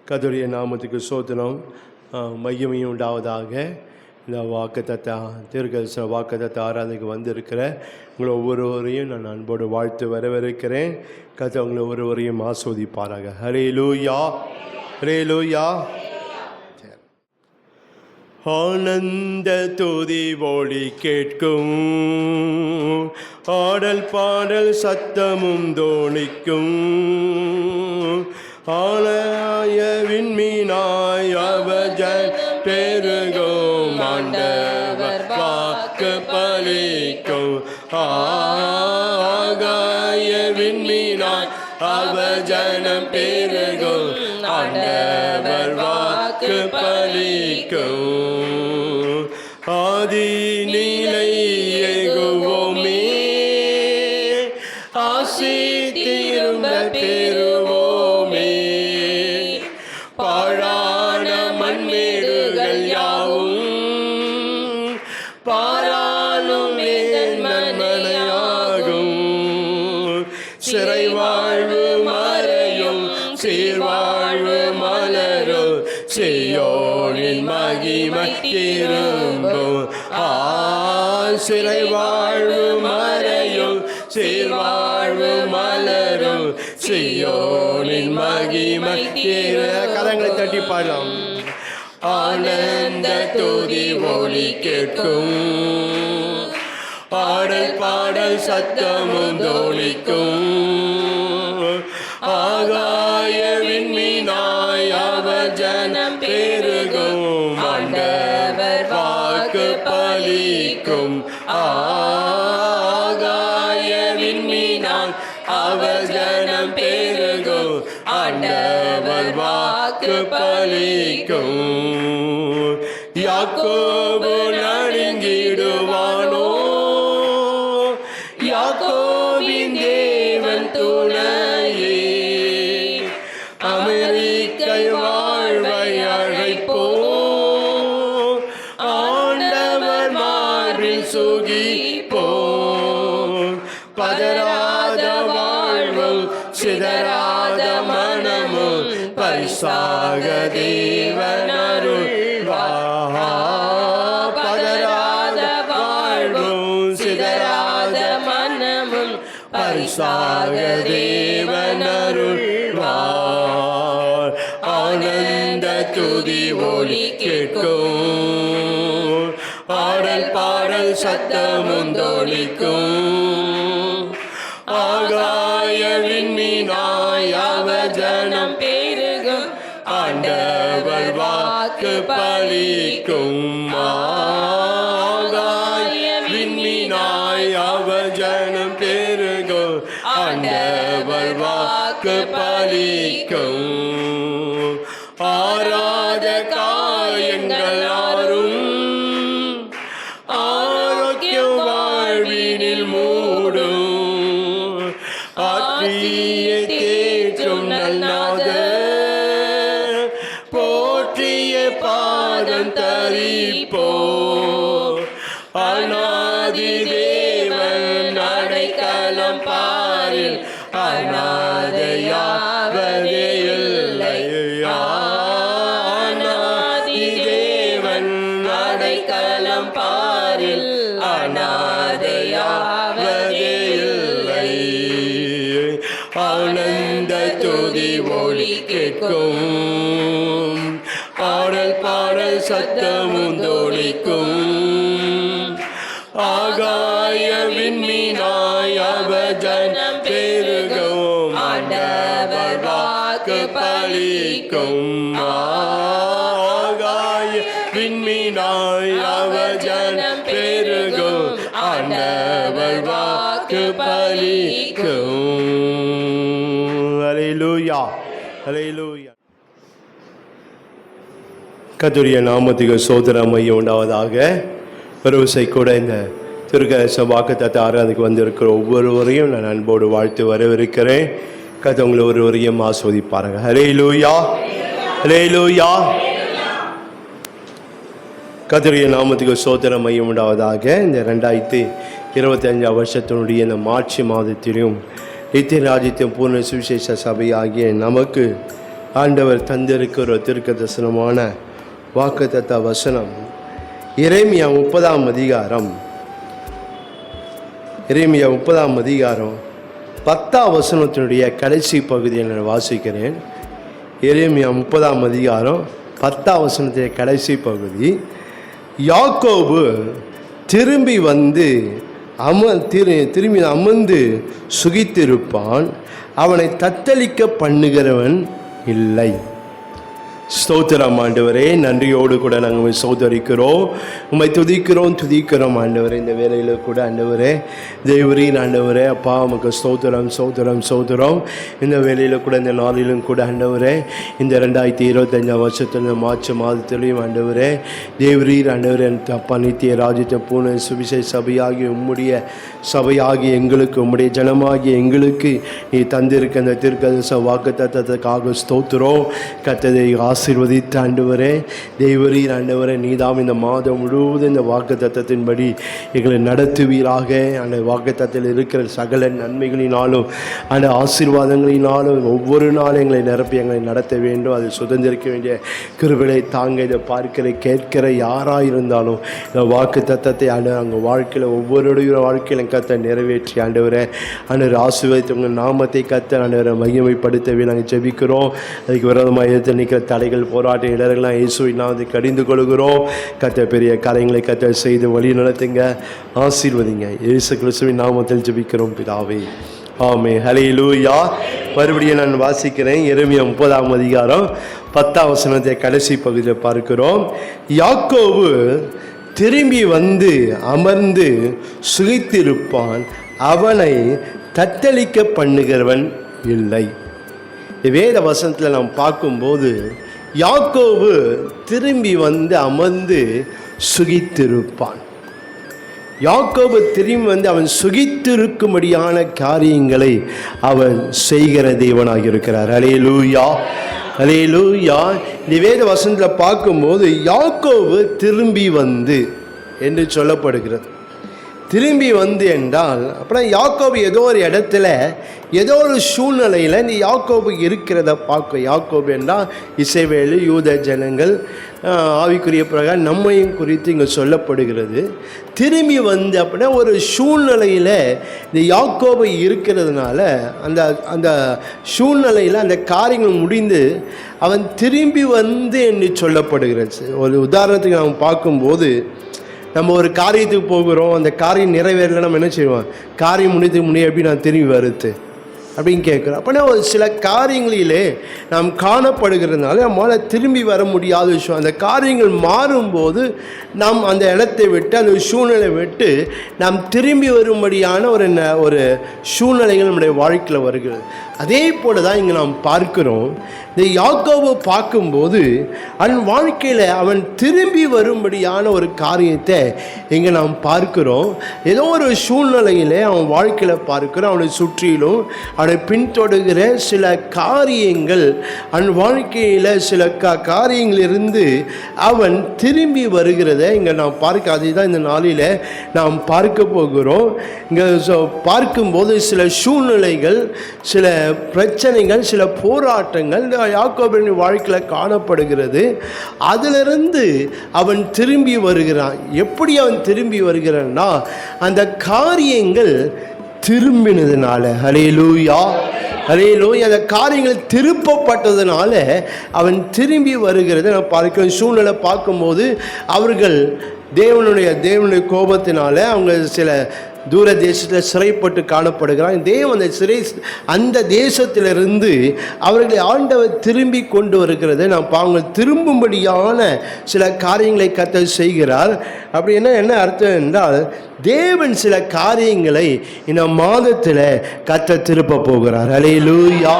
கர்த்தருடைய நாமத்துக்கு ஸ்தோத்திரம், மகிமையும் உண்டாவதாக. இந்த வாக்குத்தத்த தீர்க்கதரிசன வாக்குத்தத்த ஆராதனைக்கு வந்திருக்கிற உங்களை ஒவ்வொருவரையும் நான் அன்போடு வாழ்த்து வரவேற்கிறேன். கர்த்தர் உங்களை ஒவ்வொருவரையும் ஆசீர்வதிப்பாராக. ஹல்லேலூயா, ஹல்லேலூயா. ஆனந்த துதி ஒலி கேட்கும், ஆடல் பாடல் சத்தமும் தோணிக்கும். ஆலய விண்மீனாய் அவஜன் பெருகும், ஆண்டவர் வாக்கு பலிக்கும். ஆகாய விண்மீனாய் அவஜனம் பெருகும், ஆண்டவர் வாக்கு பலிக்கும். ஆதி நிலை எகுவோமே, ஆசி திரும்ப பெறுவோமே. பாழான மண்மேடுகள் யாவும் பாராளும் மனையாகும். சிறை வாழ்வு மறையும், சீர்வாழ்வு மலரும், சீயோனின் மகிமை திரும்பும். சிறை வாழ்வு மறையும், சீர்வாழ்வு மலரும், சீயோனின் மகிமை திரும்பும். கரங்களை தட்டி பாடலாம். ஆனந்த துதி ஒலி கேட்கும், ஆடல் பாடல் சத்தமும் தோணிக்கும். ஆகாய விண்மீனாய் அவஜனம் பெருகும், ஆண்டவர் வாக்கு பலிக்கும். ஆகாய விண்மீனாய் அவஜனம் பெருகும், ஆண்டவர் வாக்கு பலிக்கும். யாக்கோபு நடுங்கிடுவானோ, யாக்கோபின் தேவன் துணையே. அமெரிக்கை வாழ்வை அழைப்போ, ஆண்டவர் மார்பில் சுகிப்போ. பதறாத வாழ்வும் சிதறாத மனமும் பரிசாக தேவன் அருள்வார். பதறாத வாழ்வும் சிதறாத மனமும் பரிசாக தேவன் அருள்வார். ஆனந்த துதி ஒலி கேட்கும், ஆடல் பாடல் சத்தமும் தோணிக்கும். ஆகாய விண்மீனாய் அவஜனம் பெருகும், ஆண்டவர் வாக்கு பலிக்கும். ஆகாய விண்மீனாய் அவஜனம் பெருகும், ஆண்டவர் வாக்கு பலிக்கும். ஆராத காயங்கள் ஆறும், ஆரோக்கியம் வாழ்வினில் மூடும். ஆற்றிய தேற்றும் நல்நாத, போற்றிய பாதம் தரிப்போ. அநாதி தேவன் அடைக்கலம் பாரில், அநாதையாவதே இல்லை. அநாதி தேவன் அடைக்கலம் பாரில், அநாதையாவதே இல்லை. ஆனந்த துதி ஒலி கேட்கும், ஆடல் பாடல் சத்தமும் தோணிக்கும். ஆகாய விண்மீனாய் அவஜனம் பெருகும், ஆண்டவர் வாக்கு பலிக்கும். ஆகாய விண்மீனாய் அவஜனம் பெருகும், ஆண்டவர் வாக்கு பலிக்கும். ஹல்லேலூயா, ஹல்லேலூயா. கர்த்தருடைய நாமத்துக்கு ஸ்தோத்திரம் மையம் உண்டாவதாக. பரவசை கூட இந்த தீர்க்கதரிசன வாக்குத்தத்த ஆராதனைக்கு வந்திருக்கிற ஒவ்வொருவரையும் நான் அன்போடு வாழ்த்து வரவேற்கிறேன். கர்த்தர் உங்களை ஒருவரையும் ஆசீர்வதிப்பாருங்க. ஹல்லேலூயா, ஹல்லேலூயா. கர்த்தருடைய நாமத்துக்கு ஸ்தோத்திரம் மையம் உண்டாவதாக. இந்த 2025 வருஷத்தினுடைய இந்த மார்ச் மாதத்திலும் நித்திய ராஜ்யத்தின் பூர்ண சுவிசேஷ சபை ஆகிய நமக்கு ஆண்டவர் தந்திருக்கிற ஒரு தீர்க்கதரிசனமான வாக்குத்தத்த வசனம் எரேமியா 30ஆம் அதிகாரம் 10ஆம் வசனத்தினுடைய கடைசி பகுதியை நான் வாசிக்கிறேன். எரேமியா 30ஆம் அதிகாரம் 10ஆம் வசனத்தினுடைய கடைசி பகுதி. யாக்கோபு திரும்பி வந்து திரும்பி அமர்ந்து சுகித்திருப்பான், அவனை தத்தளிக்க பண்ணுகிறவன் இல்லை. ஸ்தோத்திரம் ஆண்டவரே, நன்றியோடு கூட நாங்கள் சோதரிக்கிறோம், உம்மை துதிக்கிறோம் ஆண்டவரே. இந்த வேலையில் கூட ஆண்டவரே தேவரீன் ஆண்டவரே அப்பா உமக்கு ஸ்தோத்திரம். இந்த வேலையில் கூட இந்த நாளிலும் கூட ஆண்டவரே இந்த 2025 வருஷத்துல மார்ச் மாதத்திலையும் ஆண்டவரே தேவரீர் ஆண்டவரே அப்பா நித்திய ராஜ்யத்தை பூர்ண சுவிசேஷ சபையாகி உம்முடைய சபையாகி எங்களுக்கு உம்முடைய ஜனமாகி எங்களுக்கு நீ தந்திருக்க அந்த தீர்க்கதரிசன வாக்குத்தத்தத்துக்காக ஸ்தோத்திரம். கர்த்தரை ஆசீர்வதித்த ஆண்டவரே தேவரீர் ஆண்டவரே நீதாம் இந்த மாதம் முழுவதும் இந்த வாக்குத்தத்தத்தின்படி எங்களை நடத்துவீராக. அந்த வாக்குத்தத்தில் இருக்கிற சகல நன்மைகளினாலும் அந்த ஆசீர்வாதங்களினாலும் ஒவ்வொரு நாளும் எங்களை நிரப்பி எங்களை நடத்த வேண்டும். அதை சுதந்திரிக்க வேண்டிய கிருபையை தாங்க. இதை பார்க்கிற கேட்கிற யாராக இருந்தாலும் இந்த வாக்குத்தத்தத்தை அங்கே வாழ்க்கையில் ஒவ்வொருடைய வாழ்க்கையிலும் கத்த நிறைவேற்றி ஆண்டவரை ஆண்டவர் ஆசீர்வதித்து உங்கள் நாமத்தை கத்த ஆண்டவரை மகிமைப்படுத்தவே நாங்கள் ஜெபிக்கிறோம். அதுக்கு விரோதமாக எதிர்த்து நிற்கிற தடைகள் போராட்ட இடர்கள்லாம் இயேசுவின் நாமத்தை கடிந்து கொள்கிறோம். கத்த பெரிய காரியங்களை கத்த செய்து வழி நடத்துங்க, ஆசீர்வதிங்க. இயேசு கிறிஸ்துவின் நாமத்தில் ஜெபிக்கிறோம் பிதாவே, ஆமென். ஹல்லேலூயா. மறுபடியும் நான் வாசிக்கிறேன். எரேமியா 30ஆம் அதிகாரம் 10ஆம் வசனத்தை கடைசி பகுதியில் பார்க்கிறோம். யாக்கோபு திரும்பி வந்து அமர்ந்து சுகித்திருப்பான், அவனை தத்தளிக்க பண்ணுகிறவன் இல்லை. வேத வசனத்தில் நாம் பார்க்கும்போது யாக்கோபு திரும்பி வந்து அமர்ந்து சுகித்திருப்பான். யாக்கோபு திரும்பி வந்து அவன் சுகித்திருக்கும்படியான காரியங்களை அவன் செய்கிற தேவனாக இருக்கிறார். அல்லேலூயா. இந்த வேத வசனத்தில் பார்க்கும்போது யாக்கோபு திரும்பி வந்து என்று சொல்லப்படுகிறது. திரும்பி வந்து என்றால் அப்புறம் யாக்கோபு ஏதோ ஒரு இடத்துல ஏதோ ஒரு சூழ்நிலையில் இந்த யாக்கோபு இருக்கிறத பார்க்கும். யாக்கோபு என்றால் இஸ்ரவேல் யூத ஜனங்கள் ஆவிக்குரிய பிரகாரம் நம்மையும் குறித்து இங்கே சொல்லப்படுகிறது. திரும்பி வந்து அப்படின்னா ஒரு சூழ்நிலையில் இந்த யாக்கோபு இருக்கிறதுனால அந்த அந்த சூழ்நிலையில் அந்த காரியங்கள் முடிந்து அவன் திரும்பி வந்து என்று சொல்லப்படுகிறது. ஒரு உதாரணத்துக்கு நாம் பார்க்கும்போது நம்ம ஒரு காரியத்துக்கு போகிறோம், அந்த காரியம் நிறைவேறல நம்ம என்ன செய்வோம், காரியம் முடித்துக்கு முன்னே எப்படி நான் திரும்பி வருது அப்படின்னு கேட்குறோம். அப்படின்னா ஒரு சில காரியங்களிலே நாம் காணப்படுகிறதுனால நம்மளால் திரும்பி வர முடியாத விஷயம். அந்த காரியங்கள் மாறும்போது நாம் அந்த இடத்தை விட்டு அந்த சூழ்நிலை விட்டு நாம் திரும்பி வரும்படியான ஒரு சூழ்நிலைகள் நம்முடைய வாழ்க்கையில் வருகிறது. அதே போல தான் இங்கே நாம் பார்க்கிறோம். இந்த யாக்கோபு பார்க்கும்போது அவன் வாழ்க்கையில் அவன் திரும்பி வரும்படியான ஒரு காரியத்தை இங்கே நாம் பார்க்கிறோம். ஏதோ ஒரு சூழ்நிலையில் அவன் வாழ்க்கையில் பார்க்கிறோம். அவனை சுற்றிலும் அவனை பின்தொடர்கிற சில காரியங்கள் அவன் வாழ்க்கையில் சில காரியங்களிலிருந்து அவன் திரும்பி வருகிறதை இங்கே நாம் பார்க்க, அதை தான் இந்த நாளில் நாம் பார்க்க போகிறோம். இங்கே பார்க்கும்போது சில சூழ்நிலைகள், சில பிரச்சனைகள், சில போராட்டங்கள் இந்த யாக்கோபின் வாழ்க்கையில் காணப்படுகிறது. அதிலிருந்து அவன் திரும்பி வருகிறான். எப்படி அவன் திரும்பி வருகிறான்னா அந்த காரியங்கள் திரும்பினதுனால. ஹல்லேலூயா. அந்த காரியங்கள் திருப்பப்பட்டதுனால அவன் திரும்பி வருகிறத நான் பார்க்கிறேன். சூழ்நிலை பார்க்கும்போது அவர்கள் தேவனுடைய கோபத்தினால அவங்க சில தூர தேசத்தில் சிறைப்பட்டு காணப்படுகிறான். தேவன் அந்த தேசத்திலிருந்து அவர்களை ஆண்டவர் திரும்பி கொண்டு வருகிறதை நாம் பாவங்கள் திரும்பும்படியான சில காரியங்களை கர்த்தர் செய்கிறார். அப்படி என்ன அர்த்தம் என்றால் தேவன் சில காரியங்களை இந்த மாதத்தில் கர்த்தர் திருப்ப போகிறார். அல்லேலூயா.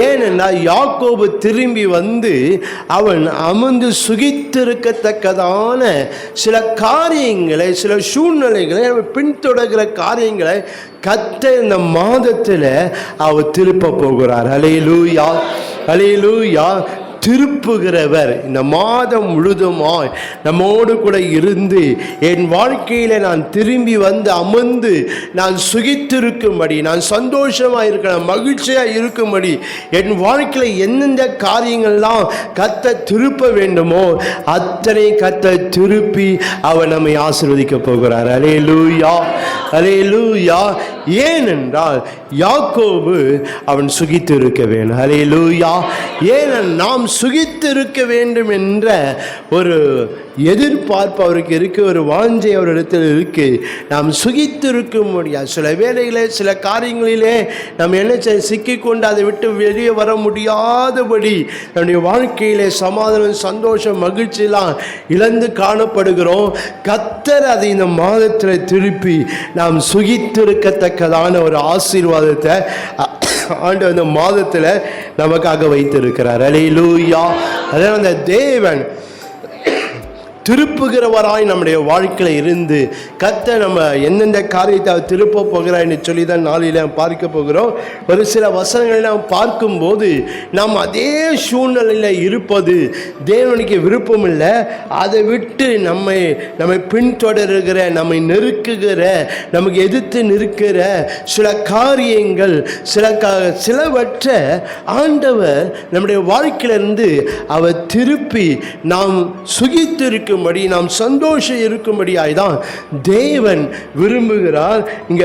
ஏனென்றால் யாக்கோபு திரும்பி வந்து அவன் அமர்ந்து சுகித்திருக்கத்தக்கதான சில காரியங்களை, சில சூழ்நிலைகளை பின்தொடர்கிற காரியங்களை கர்த்தர் இந்த மாதத்தில் அவர் திருப்ப போகிறார். அல்லேலூயா. திருப்புகிறவர் இந்த மாதம் முழுதுமாய் நம்மோடு கூட இருந்து என் வாழ்க்கையில் நான் திரும்பி வந்து அமர்ந்து நான் சுகித்திருக்கும்படி, நான் சந்தோஷமாக இருக்கிறேன், மகிழ்ச்சியாக இருக்கும்படி, என் வாழ்க்கையில் எந்தெந்த காரியங்கள்லாம் கத்த திருப்ப வேண்டுமோ அத்தனை கத்த திருப்பி அவர் நம்மை ஆசீர்வதிக்க போகிறார். அல்லேலூயா, அல்லேலூயா. ஏனென்றால் யாக்கோபு அவன் சுகித்து இருக்க வேண்டும். அல்லேலூயா. ஏனென்றால் நாம் சுகித்து இருக்க வேண்டும் என்ற ஒரு எதிர்பார்ப்பு அவருக்கு இருக்கு, ஒரு வாஞ்சை அவரிடத்தில் இருக்கு. நாம் சுகித்து இருக்க முடியாது. சில வேளையிலே சில காரியங்களிலே நாம் என்ன சிக்கிக்கொண்டு அதை விட்டு வெளியே வர முடியாதபடி நம்முடைய வாழ்க்கையிலே சமாதானம், சந்தோஷம், மகிழ்ச்சியெல்லாம் இழந்து காணப்படுகிறோம். கர்த்தர் அதை இந்த மாதத்தில் திருப்பி நாம் சுகித்திருக்கத்தக்கதான ஒரு ஆசீர்வாதத்தை ஆண்டவர் இந்த மாதத்தில் நமக்காக வைத்திருக்கிறார். அல்லேலூயா. அதான் அந்த தேவன் திருப்புகிறவராய் நம்முடைய வாழ்க்கையில் இருந்து கர்த்தர் நம்ம எந்தெந்த காரியத்தை அவர் திருப்ப போகிறான்னு சொல்லி தான் நாளில் பார்க்க போகிறோம். ஒரு சில வசனங்களை நாம் பார்க்கும்போது நாம் அதே சூழ்நிலையில் இருப்பது தேவனுக்கு விருப்பம் இல்லை. அதை விட்டு நம்மை பின்தொடருகிற, நம்மை நெருக்குகிற, நமக்கு எதிர்த்து நிற்கிற சில காரியங்கள், சிலவற்றை ஆண்டவர் நம்முடைய வாழ்க்கையிலிருந்து அவர் திருப்பி நாம் சுகித்திருக்க, நாம் சந்தோஷம் இருக்கும்படியாய் தான் தேவன் விரும்புகிறார். இங்க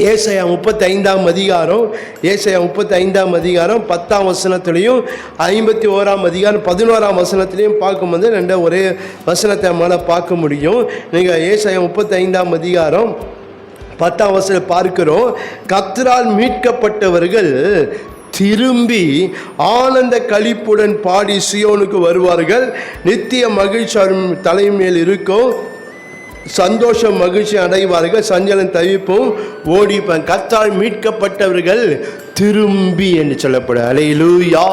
ஏசாயா 35ஆம் அதிகாரம், ஏசாயா 35ஆம் அதிகாரம் 10ஆம் வசனத்திலையும் 51ஆம் அதிகாரம் 11ஆம் வசனத்திலையும் பார்க்கும்போது ரெண்டு ஒரே வசனத்தை நம்மளால் பார்க்க முடியும். நீங்கள் ஏசாயா 35ஆம் அதிகாரம் 10ஆம் வசனம் பார்க்கிறோம். கர்த்தரால் மீட்கப்பட்டவர்கள் திரும்பி ஆனந்த களிப்புடன் பாடி சியோனுக்கு வருவார்கள். நித்திய மகிழ்ச்சி தலைமையில் இருக்கும். சந்தோஷம், மகிழ்ச்சி அடைவார்கள். சஞ்சலம், தவிப்பும் ஓடிப்பான். கர்த்தரால் மீட்கப்பட்டவர்கள் திரும்பி என்று சொல்லப்படும். அல்லேலூயா,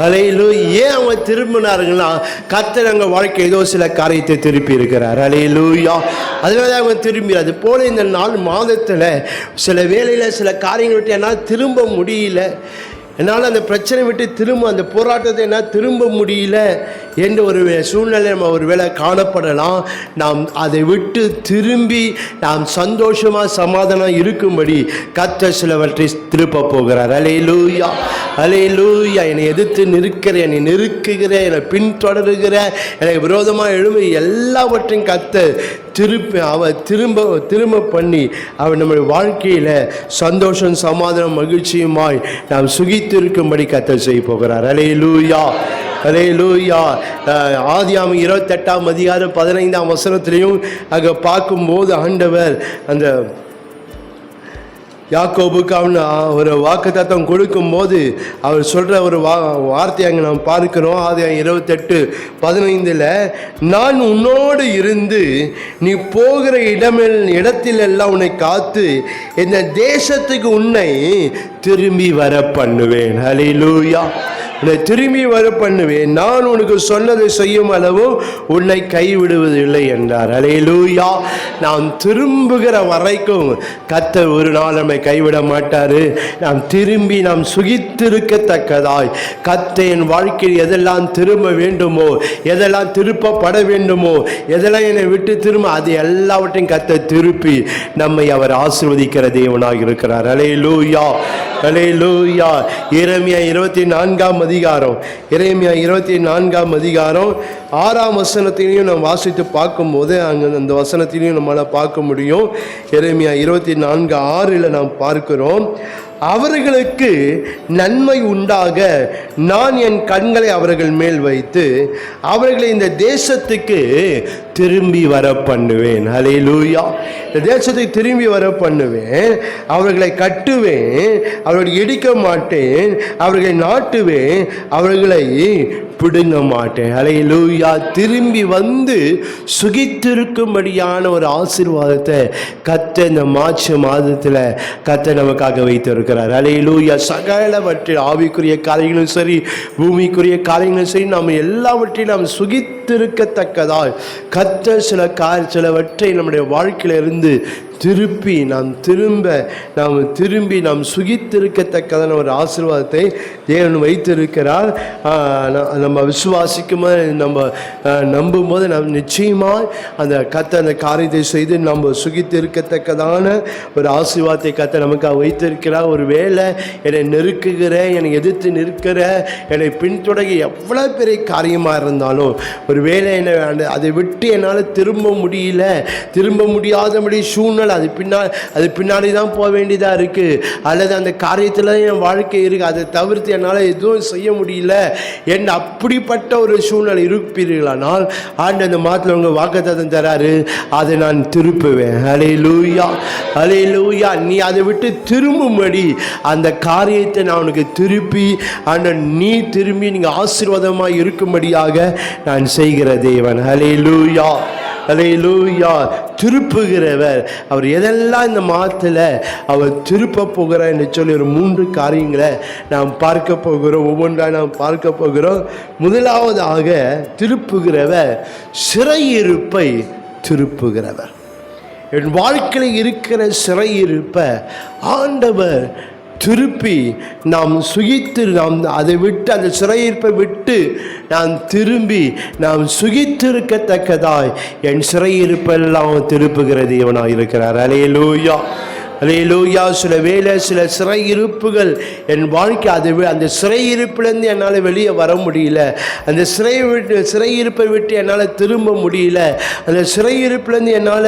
அல்லேலூயா. ஏன் அவங்க திரும்பினார்கள்னா கர்த்தர் அவங்க வாழ்க்கை ஏதோ சில காரியத்தை திருப்பி இருக்கிறார். அல்லேலூயா. அதனால அவங்க திரும்பி. அது போல இந்த நாள் மாதத்தில் சில வேளையில் சில காரியங்கள் விட்டு என்னால் திரும்ப முடியல, என்னால் அந்த பிரச்சனை விட்டு திரும்ப, அந்த போராட்டத்தை என்னால் திரும்ப முடியல என்ற ஒரு சூழ்நிலை நம்ம ஒரு வேளை காணப்படலாம். நாம் அதை விட்டு திரும்பி நாம் சந்தோஷமாக சமாதானம் இருக்கும்படி கர்த்தர் சிலவற்றை திருப்ப போகிறார். அல்லேலூயா, அல்லேலூயா. என்னை எதிர்த்து நிற்கிற, என்னை நெருக்குகிற, என்னை பின்தொடருகிற, எனக்கு விரோதமாக எழும்பி எல்லாவற்றையும் கர்த்தர் திருப்பி அவர் திரும்ப பண்ணி அவர் நம்முடைய வாழ்க்கையில் சந்தோஷம், சமாதானம், மகிழ்ச்சியுமாய் நாம் சுகித்திருக்கும்படி கர்த்தர் செய்ய போகிறார். அல்லேலூயா, அல்லேலூயா. ஆதியாகமம் 28ஆம் அதிகாரம் 15ஆம் வசனத்திலையும் அங்கே பார்க்கும்போது ஆண்டவர் அந்த யாக்கோபுக்கு அவன் ஒரு வாக்குத்தத்தம் கொடுக்கும்போது அவர் சொல்கிற ஒரு வார்த்தை அங்கே நாம் பார்க்கிறோம். ஆதியாகமம் 28:15 நான் உன்னோடு இருந்து நீ போகிற இடத்திலெல்லாம் உன்னை காத்து இந்த தேசத்துக்கு உன்னை திரும்பி வர பண்ணுவேன். அல்லேலூயா. உன்னை திரும்பி வர பண்ணுவேன். நான் உனக்கு சொன்னதை செய்யும் அளவும் உன்னை கைவிடுவதில்லை என்றார். அல்லேலூயா. நாம் திரும்புகிற வரைக்கும் கர்த்தர் ஒரு நாள் நம்மை கைவிட மாட்டார். நாம் திரும்பி நாம் சுகித்திருக்கத்தக்கதாய் கர்த்தர் என் வாழ்க்கையில் எதெல்லாம் திரும்ப வேண்டுமோ, எதெல்லாம் திருப்பப்பட வேண்டுமோ, எதெல்லாம் என்னை விட்டு திரும்ப, அது எல்லாவற்றையும் கர்த்தர் திருப்பி நம்மை அவர் ஆசீர்வதிக்கிற தேவனாக இருக்கிறார். அல்லேலூயா, அல்லேலூயா. எரேமியா 24ஆம் அதிகாரம், எரேமியா 24ஆம் அதிகாரம் 6ஆம் வசனத்திலையும் நாம் வாசித்து பார்க்கும்போது அங்கே அந்த வசனத்திலையும் நம்மளால் பார்க்க முடியும். எரேமியா 24:6 நாம் பார்க்கிறோம். அவர்களுக்கு நன்மை உண்டாக நான் என் கண்களை அவர்கள் மேல் வைத்து அவர்களை இந்த தேசத்துக்கு திரும்பி வர பண்ணுவேன். அல்லேலூயா. இந்த தேசத்துக்கு திரும்பி வர பண்ணுவேன். அவர்களை கட்டுவேன், அவர்களை இடிக்க மாட்டேன், அவர்களை நாட்டுவேன், அவர்களை பிடுங்க மாட்டேன். அல்லேலூயா. திரும்பி வந்து சுகித்திருக்கும்படியான ஒரு ஆசீர்வாதத்தை கர்த்தர் இந்த மார்ச் மாதத்தில் கர்த்தர் நமக்காக வைத்திருக்கிறார். அல்லேலூயா. சகலவற்றில் ஆவிக்குரிய காரியங்களும் சரி, பூமிக்குரிய காரியங்களும் சரி, நாம் எல்லாவற்றையும் நாம் சுகித்திருக்கத்தக்கதால் கர்த்தர் சிலவற்றை நம்முடைய வாழ்க்கையில இருந்து திரும்பி நாம் சுகித்திருக்கத்தக்கதான ஒரு ஆசீர்வாதத்தை தேவன் வைத்திருக்கிறார். நம்ம விசுவாசிக்கும் போது, நம்ம நம்பும் போது நாம் நிச்சயமாக அந்த காரியத்தை செய்து நம்ம சுகித்திருக்கத்தக்கதான ஒரு ஆசீர்வாதத்தை கர்த்தர் நமக்காக வைத்திருக்கிறார். ஒரு வேளை என்னை நெருக்குகிற, என்னை எதிர்த்து நிற்கிற, என்னை பின்தொடங்கி எவ்வளோ பெரிய காரியமாக இருந்தாலும், ஒரு வேளை என்னை அதை விட்டு என்னால் திரும்ப முடியாதபடி சூழ்நிலை, அது பின்னாடி தான் போக வேண்டியதாக இருக்குது, அல்லது அந்த காரியத்தில் என் வாழ்க்கை இருக்குது, அதை தவிர்த்து என்னால் எதுவும் செய்ய முடியல என்று அப்படிப்பட்ட ஒரு சூழ்நிலை இருப்பீர்களானால் ஆண்டவர் அந்த மாதத்தில் உங்கள் வாக்குத்தத்தம் தராரு, அதை நான் திருப்புவேன். ஹல்லேலூயா, ஹல்லேலூயா. நீ அதை விட்டு திரும்பும்படி அந்த காரியத்தை நான் உனக்கு திருப்பி, ஆண்டவர் நீ திரும்பி நீங்கள் ஆசீர்வாதமாக இருக்கும்படியாக நான் செய்கிற தேவன். ஹல்லேலூயா, ஹல்லேலூயா. திருப்புகிறவர் அவர் எதெல்லாம் இந்த மாதத்தில் அவர் திருப்ப போகிறார் என்று சொல்லி ஒரு 3 காரியங்களை நாம் பார்க்க போகிறோம். ஒவ்வொன்றாக நாம் பார்க்க போகிறோம். முதலாவதாக திருப்புகிறவர் சிறையிருப்பை திருப்புகிறவர். என் வாழ்க்கையில் இருக்கிற சிறையிருப்பை ஆண்டவர் திருப்பி நாம் சுகித்து, நாம் அதை விட்டு, அந்த சிறையிருப்பை விட்டு நாம் திரும்பி நாம் சுகித்திருக்கத்தக்கதாய் என் சிறையிருப்பெல்லாம் திருப்புகிற தேவனாக இருக்கிறார். ஹல்லேலூயா, ஹல்லேலூயா. சில வேளை சில சிறையிருப்புகள் என் வாழ்க்கை, அந்த சிறையிருப்பிலேருந்து என்னால் வெளியே வர முடியல, அந்த சிறையிருப்பை விட்டு என்னால் திரும்ப முடியல, அந்த சிறையிருப்பிலேருந்து என்னால்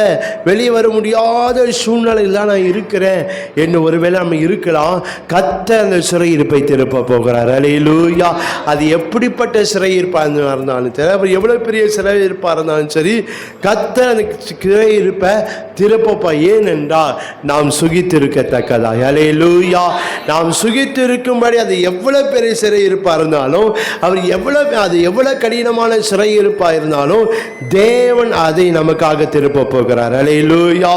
வெளியே வர முடியாத சூழ்நிலையில் தான் நான் இருக்கிறேன் என்று ஒருவேளை நம்ம இருக்கலாம். கர்த்தர் அந்த சிறையிருப்பை திருப்ப போகிறார். ஹல்லேலூயா. அது எப்படிப்பட்ட சிறையிருப்பாக இருந்தாலும் சரி, அவர் எவ்வளோ பெரிய சிறையிருப்பாக இருந்தாலும் சரி, கர்த்தர் அந்த சிறையிருப்பை திருப்பப்பா. ஏனென்றால் நாம் சுகித்திருக்கத்தக்கதா. ஹல்லேலூயா. நாம் சுகித்திருக்கும்படி அது எவ்வளவு பெரிய சிறையிருப்பா இருந்தாலும், அது எவ்வளவு கடினமான சிறையிருப்பா இருந்தாலும் தேவன் அதை நமக்காக திருப்ப போகிறார். ஹல்லேலூயா,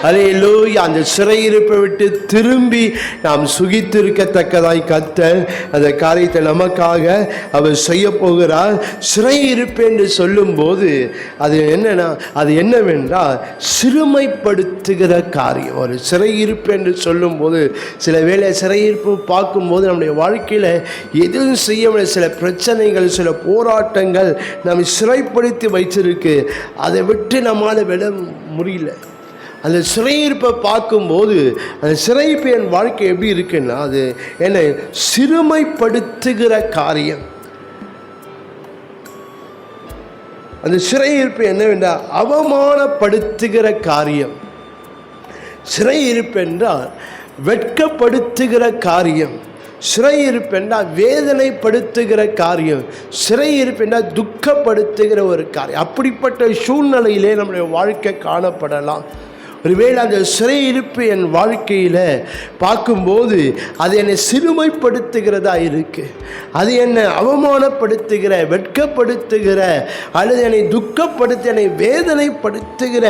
ஹல்லேலூயா. அந்த சிறையிருப்பை விட்டு திரும்பி நாம் சுகித்திருக்கத்தக்கதாய் கர்த்தர் அந்த காரியத்தை நமக்காக அவர் செய்ய போகிறார். சிறையிருப்பு என்று சொல்லும் போது அது என்னவென்றால் சிறுமைப்படுத்துகிற காரியம். ஒரு சிறையிருப்பு என்று சொல்லும்போது, சில வேளை சிறையிருப்பு பார்க்கும்போது நம்முடைய வாழ்க்கையில் எதுவும் செய்ய முடியல, சில பிரச்சனைகள், சில போராட்டங்கள் நம்ம சிறைப்படுத்தி வைச்சிருக்கு, அதை விட்டு நம்மளால் விட முடியல. அந்த சிறையிருப்பை பார்க்கும்போது, அந்த சிறையிருப்பு என் வாழ்க்கை எப்படி இருக்குன்னா, அது என்னை சிறுமைப்படுத்துகிற காரியம். அந்த சிறையிருப்பு என்னவென்றால் அவமானப்படுத்துகிற காரியம். சிறையிருப்பு என்றால் வெட்கப்படுத்துகிற காரியம். சிறையிருப்பு என்றால் வேதனைப்படுத்துகிற காரியம். சிறையிருப்பு என்றால் துக்கப்படுத்துகிற ஒரு காரியம். அப்படிப்பட்ட சூழ்நிலையிலே நம்முடைய வாழ்க்கை காணப்படலாம். ஒருவேளை அந்த சிறையிருப்பு என் வாழ்க்கையில் பார்க்கும்போது அது என்னை சிறுமைப்படுத்துகிறதா இருக்குது, அது என்னை அவமானப்படுத்துகிற, வெட்கப்படுத்துகிற, அல்லது என்னை துக்கப்படுத்தி என்னை வேதனைப்படுத்துகிற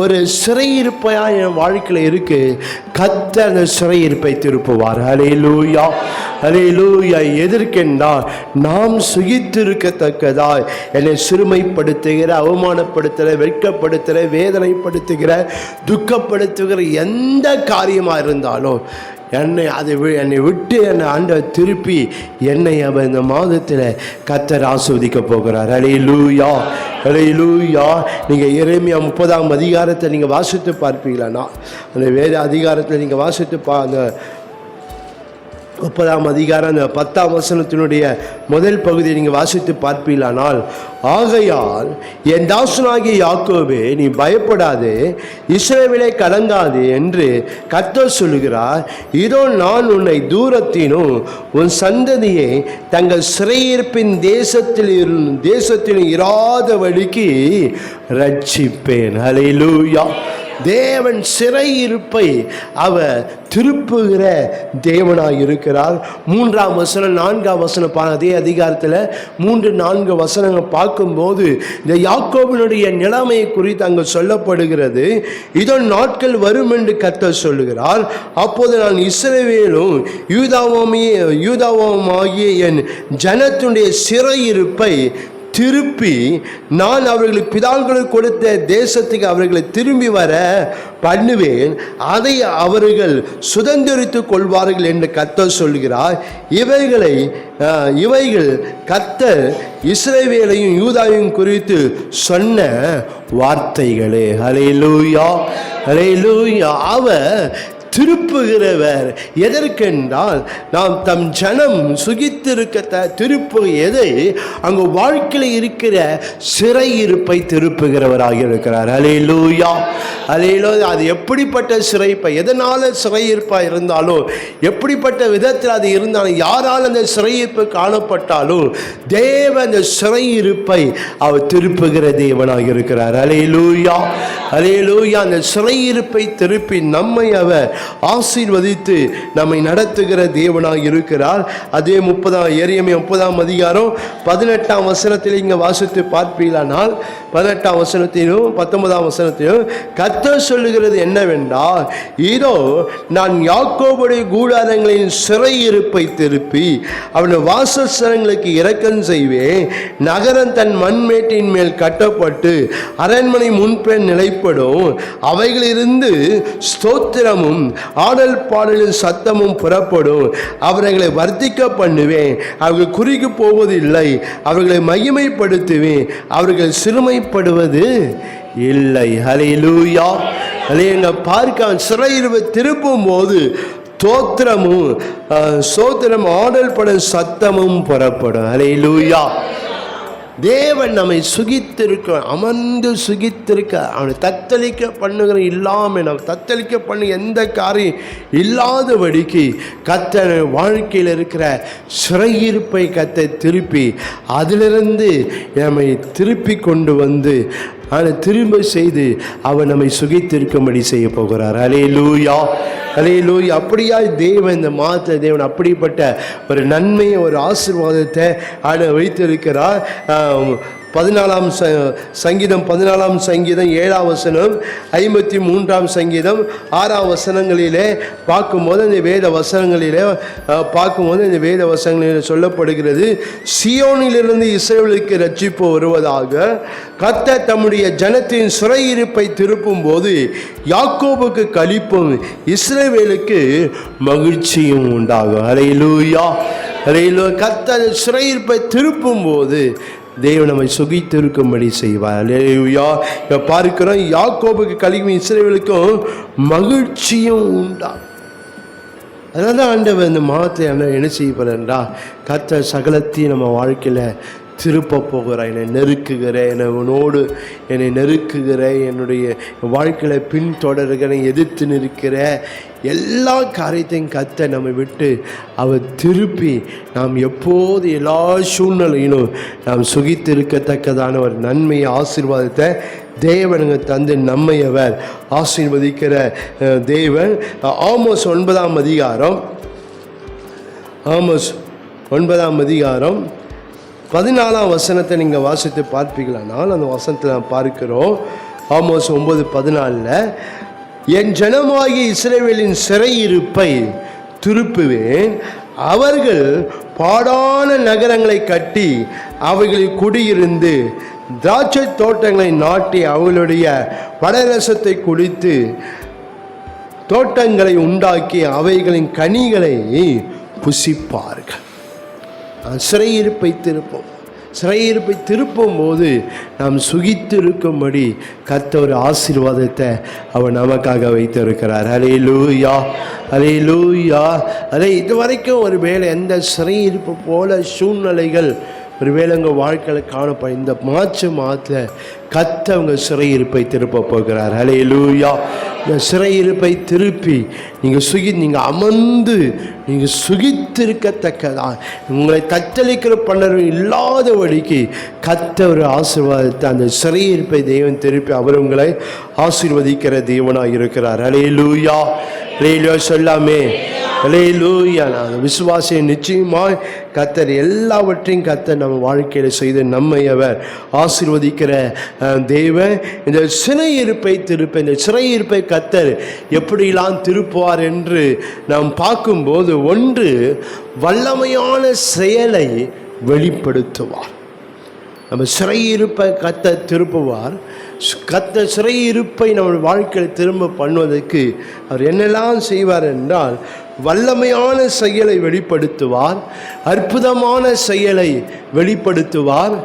ஒரு சிறையிருப்பையாக என் வாழ்க்கையில் இருக்குது. கர்த்தர் அந்த சிறையிருப்பை திருப்புவார். ஹல்லேலூயா, ஹல்லேலூயா. எதற்கென்றால் நாம் சுகித்திருக்கத்தக்கதாய் என்னை சிறுமைப்படுத்துகிற, அவமானப்படுத்துகிற, வெட்கப்படுத்துகிற, வேதனைப்படுத்துகிற, துக்கப்படுத்துகிற எந்த காரியமாக இருந்தாலும் என்னை விட்டு என்னை ஆண்டவர் திருப்பி என்னை அவர் இந்த மாதத்தில் கர்த்தர் ஆசீர்வதிக்க போகிறார். ஹல்லேலூயா, ஹல்லேலூயா. நீங்கள் எரேமியா 30ஆம் அதிகாரத்தை நீங்கள் வாசித்து பார்ப்பீங்களானா, அந்த வேத அதிகாரத்தில் நீங்கள் வாசித்து அந்த 30ஆம் அதிகாரம் அந்த 10ஆம் வசனத்தினுடைய முதல் பகுதியை நீங்கள் வாசித்து பார்ப்பீர்களானால், ஆகையால் என் தாசனாகிய யாக்கோபே நீ பயப்படாதே, இஸ்ரவேலே கலங்காதே என்று கர்த்தர் சொல்லுகிறார். இதோ நான் உன்னை தூரத்தினும் உன் சந்ததியை தங்கள் சிறையிருப்பின் தேசத்தில் இராதபடிக்கு ரட்சிப்பேன். ஹல்லேலூயா. தேவன் சிறையிருப்பை அவர் திருப்புகிற தேவனாய் இருக்கிறார். 3ஆம் வசனம் 4ஆம் வசனம் அதே அதிகாரத்தில் 3-4 வசனங்கள் பார்க்கும்போது இந்த யாக்கோபினுடைய நிலைமையை குறித்து அங்கு சொல்லப்படுகிறது. இதோ நாட்கள் வரும் என்று கர்த்தர் சொல்லுகிறார். அப்போது நான் இஸ்ரவேலும் யூதாவுமாகிய என் ஜனத்துடைய சிறையிருப்பை திருப்பி நான் அவர்களுக்கு பிதாக்களுக்கு கொடுத்த தேசத்துக்கு அவர்களை திரும்பி வர பண்ணுவேன், அதை அவர்கள் சுதந்திரித்துக் கொள்வார்கள் என்று கர்த்தர் சொல்கிறார். இவைகள் கர்த்தர் இஸ்ரவேலையும் யூதாவையும் குறித்து சொன்ன வார்த்தைகளே. ஹல்லேலூயா, ஹல்லேலூயா. அவர் திருப்புகிறவர். எதற்கென்றால் நாம் தம் ஜனம் சுகித்திருக்க திருப்பு எதை? அங்கு வாழ்க்கையில் இருக்கிற சிறையிருப்பை திருப்புகிறவராக இருக்கிறார். ஹல்லேலூயா, ஹல்லேலூயா. அது எப்படிப்பட்ட சிறைப்பை, எதனால சிறையிருப்பா இருந்தாலும், எப்படிப்பட்ட விதத்தில் அது இருந்தாலும், யாரால் அந்த சிறையிருப்பு காணப்பட்டாலும் தேவ அந்த சிறையிருப்பை அவர் திருப்புகிற தேவனாக இருக்கிறார். ஹல்லேலூயா, ஹல்லேலூயா. அந்த சிறையிருப்பை திருப்பி நம்மை அவர் ஆசீர்வதித்து நம்மை நடத்துகிற தேவனாக இருக்கிறார். அதே எரேமியா 30ஆம் அதிகாரம் 18ஆம் வசனத்தில் இங்கே வாசித்து பார்ப்பீர்களானால் 18ஆம் வசனத்திலும் 19ஆம் வசனத்திலும் கர்த்தர் சொல்லுகிறது என்னவென்றால், இதோ நான் யாக்கோபுடைய கூடாரங்களின் சிறையிருப்பை திருப்பி அவனுடைய வாசஸ்தலங்களுக்கு இரக்கம் செய்வேன். நகரம் தன் மண்மேட்டின் மேல் கட்டப்பட்டு அரண்மனை முன்பேன் நிலைப்படும். அவைகளிலிருந்து ஸ்தோத்திரமும் ஆடல் பாடலின் சத்தமும் புறப்படும். அவர்களை வர்த்திக்க பண்ணுவேன். அவர்கள் குறுகி போவதில்லை. அவர்களை மகிமைப்படுத்துவேன். அவர்கள் சிறுமைப்படுவது இல்லை. ஹல்லேலூயா, ஹல்லேலூயா. பார்க்க சிறையிருப்பை திருப்பும் போது சோத்திரம் ஆடல் படும் சத்தமும் புறப்படும். ஹல்லேலூயா. தேவன் நம்மை சுகித்திருக்க, அமர்ந்து சுகித்திருக்க, அவனை தத்தளிக்க பண்ணுகிற இல்லாமல், நம்ம தத்தளிக்க பண்ண எந்த காரியம் இல்லாதபடிக்கு கர்த்தர் வாழ்க்கையில் இருக்கிற சிறையிருப்பை கர்த்தர் திருப்பி அதிலிருந்து நம்மை திருப்பி கொண்டு வந்து திரும்ப செய்து அவர் நம்மை சுகித்திருக்கும்படி செய்ய போகிறார். ஹல்லேலூயா, ஹல்லேலூயா. அப்படியா தேவன் இந்த மாதத்தில் தேவன் அப்படிப்பட்ட ஒரு நன்மையை, ஒரு ஆசீர்வாதத்தை வைத்திருக்கிறார். 14ஆம் சங்கீதம் 14ஆம் சங்கீதம் 7ஆம் வசனம், 53ஆம் சங்கீதம் 6ஆம் வசனங்களிலே பார்க்கும்போது, இந்த வேத வசனங்களிலே பார்க்கும்போது, இந்த வேத வசனங்களிலே சொல்லப்படுகிறது, சியோனிலிருந்து இஸ்ரவேலுக்கு ரட்சிப்பு வருவதாக. கர்த்தர் தம்முடைய ஜனத்தின் சிறையிருப்பை திருப்பும் போது யாக்கோபுக்கு களிப்பும் இஸ்ரவேலுக்கு மகிழ்ச்சியும் உண்டாகும். ஹல்லேலூயா, ஹல்லேலூயா. கர்த்தர் சிறையிருப்பை திருப்பும் போது தேவன் நம்மை சுகித்திருக்கும்படி செய்வார். ஹல்லேலூயா. இப்போ பார்க்கிறோம், யாக்கோபுக்கு களிப்பும் இஸ்ரவேலுக்கும் மகிழ்ச்சியும் உண்டாகும். அதனால தான் ஆண்டவர் இந்த மாதத்தை என்ன செய்ய போகிறா, கர்த்தர் சகலத்தையும் நம்ம வாழ்க்கையில் திருப்ப போகிற, என்னை நெருக்குகிற, என்னை நெருக்குகிற, என்னுடைய வாழ்க்கையில் பின்தொடர்கிற, எதிர்த்து நிற்கிற எல்லா காரியத்தையும் கர்த்தர் நம்மை விட்டு அவர் திருப்பி நாம் எப்போது எல்லா சூழ்நிலையிலும் நாம் சுகித்திருக்கத்தக்கதான ஒரு நன்மையை, ஆசீர்வாதத்தை தேவனுங்க தந்து நம்மை அவர் ஆசீர்வதிக்கிற தேவன். ஆமோஸ் 9ஆம் அதிகாரம் 14ஆம் வசனத்தை நீங்கள் வாசித்து பார்ப்பீங்களானால், அந்த வசனத்தில் நான் பார்க்கிறோம். ஆமோஸ் 9:14, என் ஜனமாகிய இஸ்ரவேலின் சிறையிருப்பை திருப்புவேன். அவர்கள் பாடான நகரங்களை கட்டி அவைகளில் குடியிருந்து திராட்சை தோட்டங்களை நாட்டி அவர்களுடைய படரசத்தை குடித்து தோட்டங்களை உண்டாக்கி அவைகளின் கனிகளை புசிப்பார்கள். சிறையிருப்பை திருப்பும் போது நாம் சுகித்திருக்கும்படி கர்த்தர் ஒரு ஆசீர்வாதத்தை அவர் நமக்காக வைத்திருக்கிறார். ஹல்லேலூயா, ஹல்லேலூயா. இதுவரைக்கும் ஒரு வேளை எந்த சிறையிருப்பு போல சூழ்நிலைகள் ஒருவேளை உங்கள் வாழ்க்கையில் காணப்படும், இந்த மார்ச் மாதத்தில் கர்த்தர் உங்கள் சிறையிருப்பை திருப்ப போகிறார். ஹல்லேலூயா. இந்த சிறையிருப்பை திருப்பி நீங்கள் அமர்ந்து நீங்கள் சுகித்திருக்கத்தக்கதா, உங்களை தத்தளிக்கிற பண்ணர் இல்லாதபடிக்கு கர்த்தர் ஒரு ஆசீர்வாதத்தை, அந்த சிறையிருப்பை தேவன் திருப்பி அவர் உங்களை ஆசீர்வதிக்கிற தேவனாக இருக்கிறார். ஹல்லேலூயா, ஹல்லேலூயா சொல்லாமே. ஹல்லேலூயா. நான் விசுவாசியை நிச்சயமாய் கர்த்தர் எல்லாவற்றையும் கர்த்தர் நம்ம வாழ்க்கையில் செய்து நம்மை அவர் ஆசீர்வதிக்கிற தேவன். இந்த சிறையிருப்பை கர்த்தர் எப்படிலாம் திருப்புவார் என்று நாம் பார்க்கும்போது, ஒன்று வல்லமையான செயலை வெளிப்படுத்துவார். நம்ம சிறையிருப்பை கர்த்தர் திருப்புவார். கர்த்தர் சிறையிருப்பை நம்ம வாழ்க்கையில் திரும்ப பண்ணுவதற்கு அவர் என்னெல்லாம் செய்வார் என்றால், வல்லமையான செயலை வெளிப்படுத்துவார், அற்புதமான செயலை வெளிப்படுத்துவார்,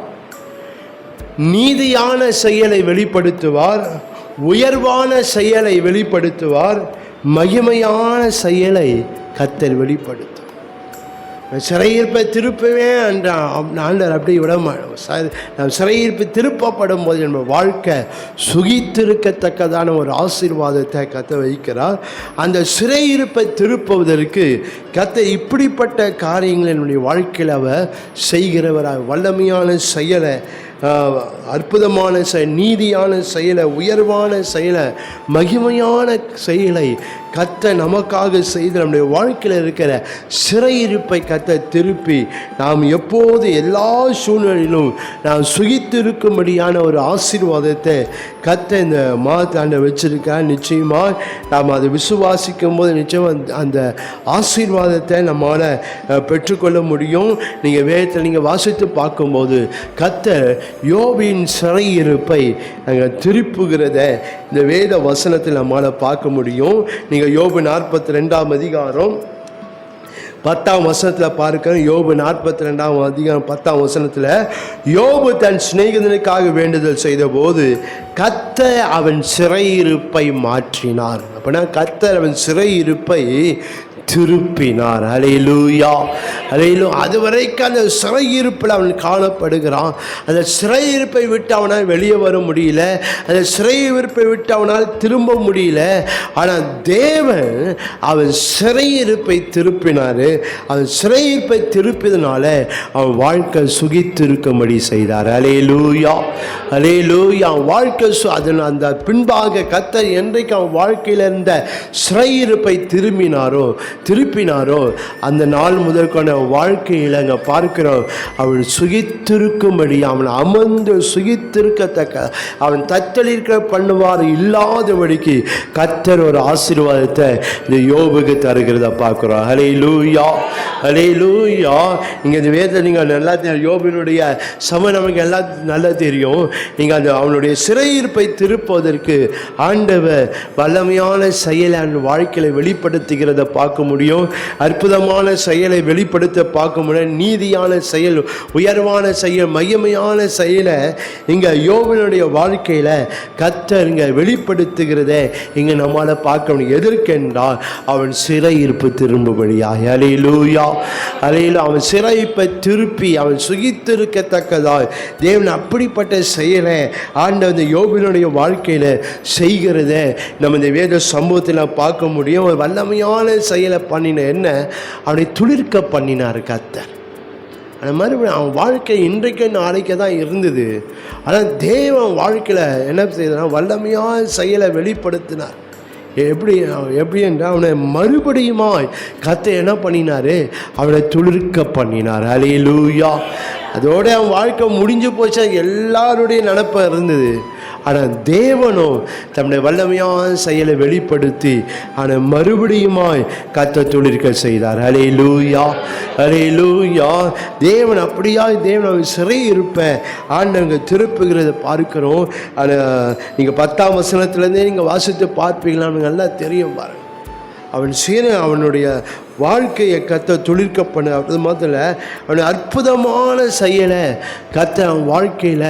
நீதியான செயலை வெளிப்படுத்துவார், உயர்வான செயலை வெளிப்படுத்துவார், மகிமையான செயலை கர்த்தர் வெளிப்படுத்துவார். சிறையிருப்பை திருப்பவே ஆண்டவர் அப்படி விட நாம் சிறையிருப்பு திருப்பப்படும் போது நம்ம வாழ்க்கை சுகித்திருக்கத்தக்கதான ஒரு ஆசீர்வாதத்தை கர்த்தர் வைக்கிறார். அந்த சிறையிருப்பை திருப்புவதற்கு கர்த்தர் இப்படிப்பட்ட காரியங்களை என்னுடைய வாழ்க்கையில் அவர் செய்கிறவராக, வல்லமையான செயலை, அற்புதமான செயல், நீதியான செயலை, உயர்வான செயலை, மகிமையான செயலை கர்த்தர் நமக்காக செய்து நம்முடைய வாழ்க்கையில் இருக்கிற சிறையிருப்பை கர்த்தர் திருப்பி நாம் எப்போது எல்லா சூழ்நிலையிலும் நாம் சுகித்திருக்கும்படியான ஒரு ஆசீர்வாதத்தை கர்த்தர் இந்த மாதாண்ட வச்சிருக்கார். நிச்சயமாக நாம் அதை விசுவாசிக்கும் போது நிச்சயமாக அந்த ஆசீர்வாதத்தை நம்மால் பெற்றுக்கொள்ள முடியும். நீங்கள் வேதத்தில் நீங்கள் வாசித்து பார்க்கும்போது கர்த்தர் யோபின் சிறையிருப்பை நாங்கள் திருப்புகிறத இந்த வேத வசனத்தில் நம்மால் பார்க்க முடியும். நீங்கள் யோபு 42ஆம் அதிகாரம் 10ஆம் வசனத்தில் பார்க்கிறோம். யோபு 42ஆம் அதிகாரம் 10ஆம் வசனத்தில், யோபு தன் சிநேகிதனுக்காக வேண்டுதல் செய்த போது கர்த்தர் அவன் சிறையிருப்பை மாற்றினார். அப்படின்னா கர்த்தர் அவன் சிறையிருப்பை திருப்பினார். அல்லேலூயா, அல்லேலூயா. அதுவரைக்கும் அந்த சிறையிருப்பில் அவன் காணப்படுகிறான். அந்த சிறையிருப்பை விட்டு அவனால் வெளியே வர முடியல, அந்த சிறையிருப்பை விட்டு அவனால் திரும்ப முடியல. ஆனால் தேவன் அவன் சிறையிருப்பை திருப்பினார். அவன் சிறையிருப்பை திருப்பியதுனால அவன் வாழ்க்கை சுகித்திருக்கும்படி செய்தார். அல்லேலூயா, அல்லேலூயா. அவன் வாழ்க்கை அதன் அந்த பின்பாக கர்த்தர் என்றைக்கு அவன் வாழ்க்கையில் இருந்த சிறையிருப்பை திருப்பினாரோ அந்த நாள் முதற்கொண்ட வாழ்க்கையில் அங்கே பார்க்கிறோம் அவன் சுகித்திருக்கும்படி, அவன் அமர்ந்து சுகித்திருக்கத்தக்க, அவன் தத்தளிக்க பண்ணுவார் இல்லாதபடிக்கு கர்த்தர் ஒரு ஆசீர்வாதத்தை இந்த யோபுக்கு தருகிறத பார்க்கிறோம். அல்லேலூயா, அல்லேலூயா. இங்கே இந்த வேதத்தில் நீங்கள் நல்லா யோபினுடைய நமக்கு எல்லாம் நல்லா தெரியும். நீங்கள் அந்த அவனுடைய சிறையிருப்பை திருப்பதற்கு ஆண்டவர் வல்லமையான செயலை அவன் வாழ்க்கையில் வெளிப்படுத்துகிறத பார்க்க முடியும். அற்புதமான செயலை வெளிப்படுத்த பார்க்க முடியும். நீதியான செயல், உயர்வான செயல், மகிமையான செயலை இங்கே யோபினுடைய வாழ்க்கையில் கர்த்தர் இங்கே வெளிப்படுத்துகிறத இங்கே நம்மளால் பார்க்க முடியும். எதற்கென்றால் அவன் சிறையிருப்பு திரும்பும்படியாக. அல்லேலூயா, அல்லேலூயா. அவன் சிறையிருப்பை திருப்பி அவன் சுகித்திருக்கத்தக்கதாய் தேவன் அப்படிப்பட்ட செயலை ஆண்டவர் இந்த யோபினுடைய வாழ்க்கையில் செய்கிறத நம்ம இந்த வேத சம்பவத்தில் பார்க்க முடியும். வல்லமையான செயலை பண்ணின என்ன, அவனை துளிர்க்க பண்ணினார் கர்த்தர். அந்த மறுபடியும் அவன் வாழ்க்கை இன்றைக்கு நாளைக்கு தான் இருந்தது. ஆனால் தேவன் வாழ்க்கையில் என்ன செய்தார், வல்லமையான செயலை வெளிப்படுத்தினார். எப்படி என்றால் அவனை மறுபடியுமாய் கர்த்தர் என்ன பண்ணினார், அவனை துளிர்க்க பண்ணினார். அல்லேலூயா. அதோட அவன் வாழ்க்கை முடிஞ்சு போச்சா எல்லாருடைய நினப்பாக இருந்தது. ஆனால் தேவனோ தம்முடைய வல்லமையான செயலை வெளிப்படுத்தி அவனை மறுபடியுமாய் கர்த்தர் துளிர்க்க செய்தார். அல்லேலூயா, அல்லேலூயா. தேவன் அப்படியா, தேவன் அவன் சிறையிருப்ப ஆண்டவங்க திருப்புகிறத பார்க்கிறோம். நீங்கள் 10ஆம் வசனத்துலேருந்தே நீங்கள் வாசித்து பார்ப்பீங்களான்னு நல்லா தெரியும் பாருங்கள். அவனுடைய வாழ்க்கையை கர்த்தர் துளிர்க்க பண்ண. அது மாத்திர அவனுடைய அற்புதமான செயலை கர்த்தர் அவன் வாழ்க்கையில்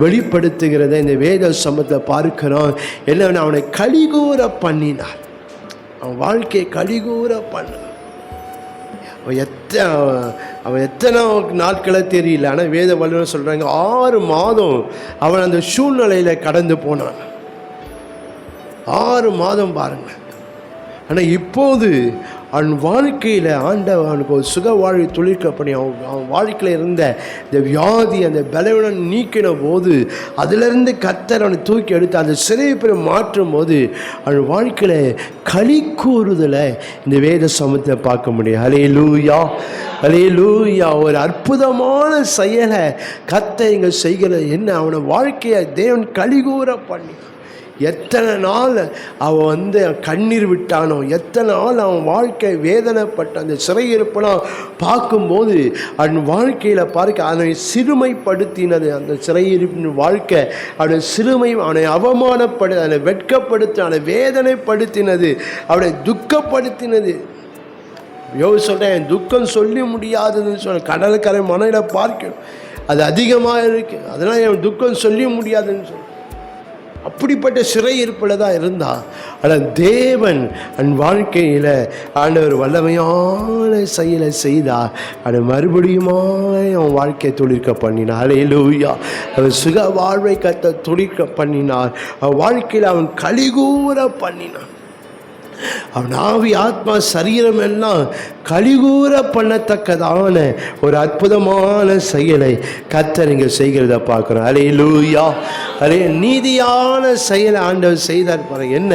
வெளிப்படுத்துகிறத இந்த வேத சமத்தை பார்க்கிறோம். என்ன, அவனை கலிகூற பண்ணினார். அவன் வாழ்க்கையை கலிகூற பண்ண. அவன் எத்தனை நாட்களை தெரியல. ஆனால் வேத வல்லுநர் சொல்கிறாங்க 6 மாதம் அவன் அந்த சூழ்நிலையில் கடந்து போனான். 6 மாதம் பாருங்கள். ஆனால் இப்போது அவன் வாழ்க்கையில் ஆண்டவர் அவனுக்கு ஒரு சுக வாழ்வை துளிர்க்க பண்ணி அவன் வாழ்க்கையில் இருந்த இந்த வியாதி, அந்த பலவீனம் நீக்கின போது அதிலிருந்து கர்த்தர் அவனை தூக்கி எடுத்து அந்த சிறையை மாற்றும் போது அவன் வாழ்க்கையில் களி கூறுதலை இந்த வேத சமூகத்தை பார்க்க முடியும். அல்லேலூயா, அல்லேலூயா. ஒரு அற்புதமான செயலை கர்த்தர் இங்கே செய்கிறது என்ன, அவனை வாழ்க்கையை தேவன் களி கூற பண்ணி எத்தனை நாள் அவன் கண்ணீர் விட்டானோ, எத்தனை நாள் அவன் வாழ்க்கை வேதனைப்பட்ட அந்த சிறையிருப்பெல்லாம் பார்க்கும்போது அவன் வாழ்க்கையில் பார்க்க அவனை சிறுமைப்படுத்தினது. அந்த சிறையிருப்பின் வாழ்க்கை அவனை அவனை அவமானப்படு, அவனை வெட்கப்படுத்தி, அவனை வேதனைப்படுத்தினது, அவனை துக்கப்படுத்தினது. சொல்கிறேன், துக்கம் சொல்லி முடியாதுன்னு சொல்ல. கடற்கரை மனையில் பார்க்கணும், அது அதிகமாக இருக்கு, அதனால் என் துக்கம் சொல்லி முடியாதுன்னு சொல்ல. அப்படிப்பட்ட சிறையிருப்பில் தான் இருந்தால், ஆனால் தேவன் அன் வாழ்க்கையில் ஆண்டவர் வல்லமையான செயலை செய்தார். அது மறுபடியுமா அவன் வாழ்க்கையை துளிர்க்க பண்ணினார். அல்லேலூயா. அவன் சுக வாழ்வை துளிர்க்க பண்ணினார். அவன் வாழ்க்கையில் அவன் கலிகூற பண்ணினான். அவன் ஆவி ஆத்மா சரீரம் எல்லாம் கலிகூற பண்ணத்தக்கதான ஒரு அற்புதமான செயலை கர்த்தர் நீங்கள் செய்கிறத பார்க்குறோம். அல்லேலூயா. நீதியான செயலை ஆண்டவர் செய்தார் பாருங்க. என்ன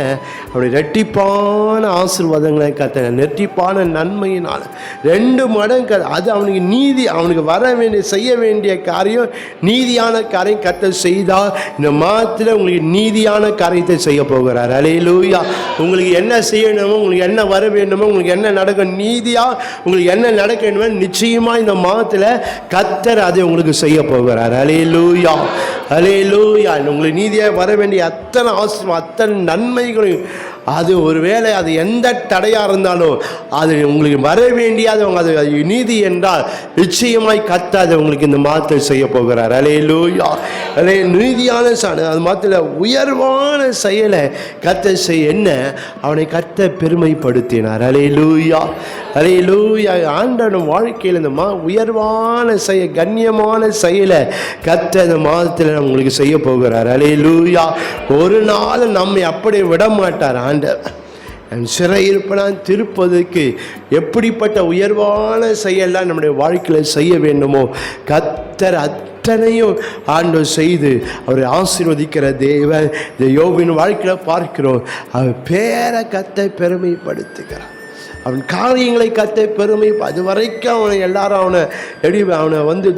அப்படி ரெட்டிப்பான ஆசீர்வாதங்களை கர்த்தர், ரெட்டிப்பான நன்மையினால் 2 மடங்கு. அது அவனுக்கு நீதி, அவனுக்கு வர வேண்டிய செய்ய வேண்டிய காரியம், நீதியான காரியம் கர்த்தர் செய்தால் இந்த மாதத்தில் உங்களுக்கு நீதியான காரியத்தை செய்ய போகிறார். அல்லேலூயா. உங்களுக்கு என்ன செய்யணுமோ, உங்களுக்கு என்ன வர வேண்டுமோ, உங்களுக்கு என்ன நடக்கும், நீதியாக உங்களுக்கு என்ன நடக்க வேண்டுமோ நிச்சயமா இந்த மாதத்தில் கர்த்தர் அதை உங்களுக்கு செய்ய போகிறார். அல்லேலூயா. அல்லேலூயா. உங்களுக்கு நீதியாக வர வேண்டிய அத்தனை ஆசீர்வாதம், அத்தனை நன்மைகளையும், அது ஒருவேளை அது எந்த தடையாக இருந்தாலும் அது உங்களுக்கு வர வேண்டியது, அது நீதி என்றால் நிச்சயமாய் கர்த்தர் அதை உங்களுக்கு இந்த மாதத்தில் செய்ய போகிறார். அல்லேலூயா. நீதியான அது மாதத்தில் உயர்வான செயலை கர்த்தர் செய்ய என்ன அவனை கர்த்தர் பெருமைப்படுத்தினார். அல்லேலூயா. அல்லேலூயா. ஆண்டவன் வாழ்க்கையில் இந்த உயர்வான கண்ணியமான செயலை கர்த்தர் இந்த மாதத்தில் உங்களுக்கு செய்ய போகிறார். அல்லேலூயா. ஒரு நாள் நம்மை அப்படியே விட மாட்டார் ஆண்டவர். சிறையிருப்பெல்லாம் திருப்பதற்கு எப்படிப்பட்ட உயர்வான செயலாம் நம்முடைய வாழ்க்கையில் செய்ய வேண்டுமோ கர்த்தர் அத்தனையும் ஆண்டவர் செய்து அவரை ஆசீர்வதிக்கிற தேவன். இந்த யோபின் வாழ்க்கையில் பார்க்கிறோம். அவர் பேரை கர்த்தர் பெருமைப்படுத்துகிறார். அவன் காரியங்களை கர்த்தர் பெருமை. அது வரைக்கும் அவனை எல்லாரும் அவனை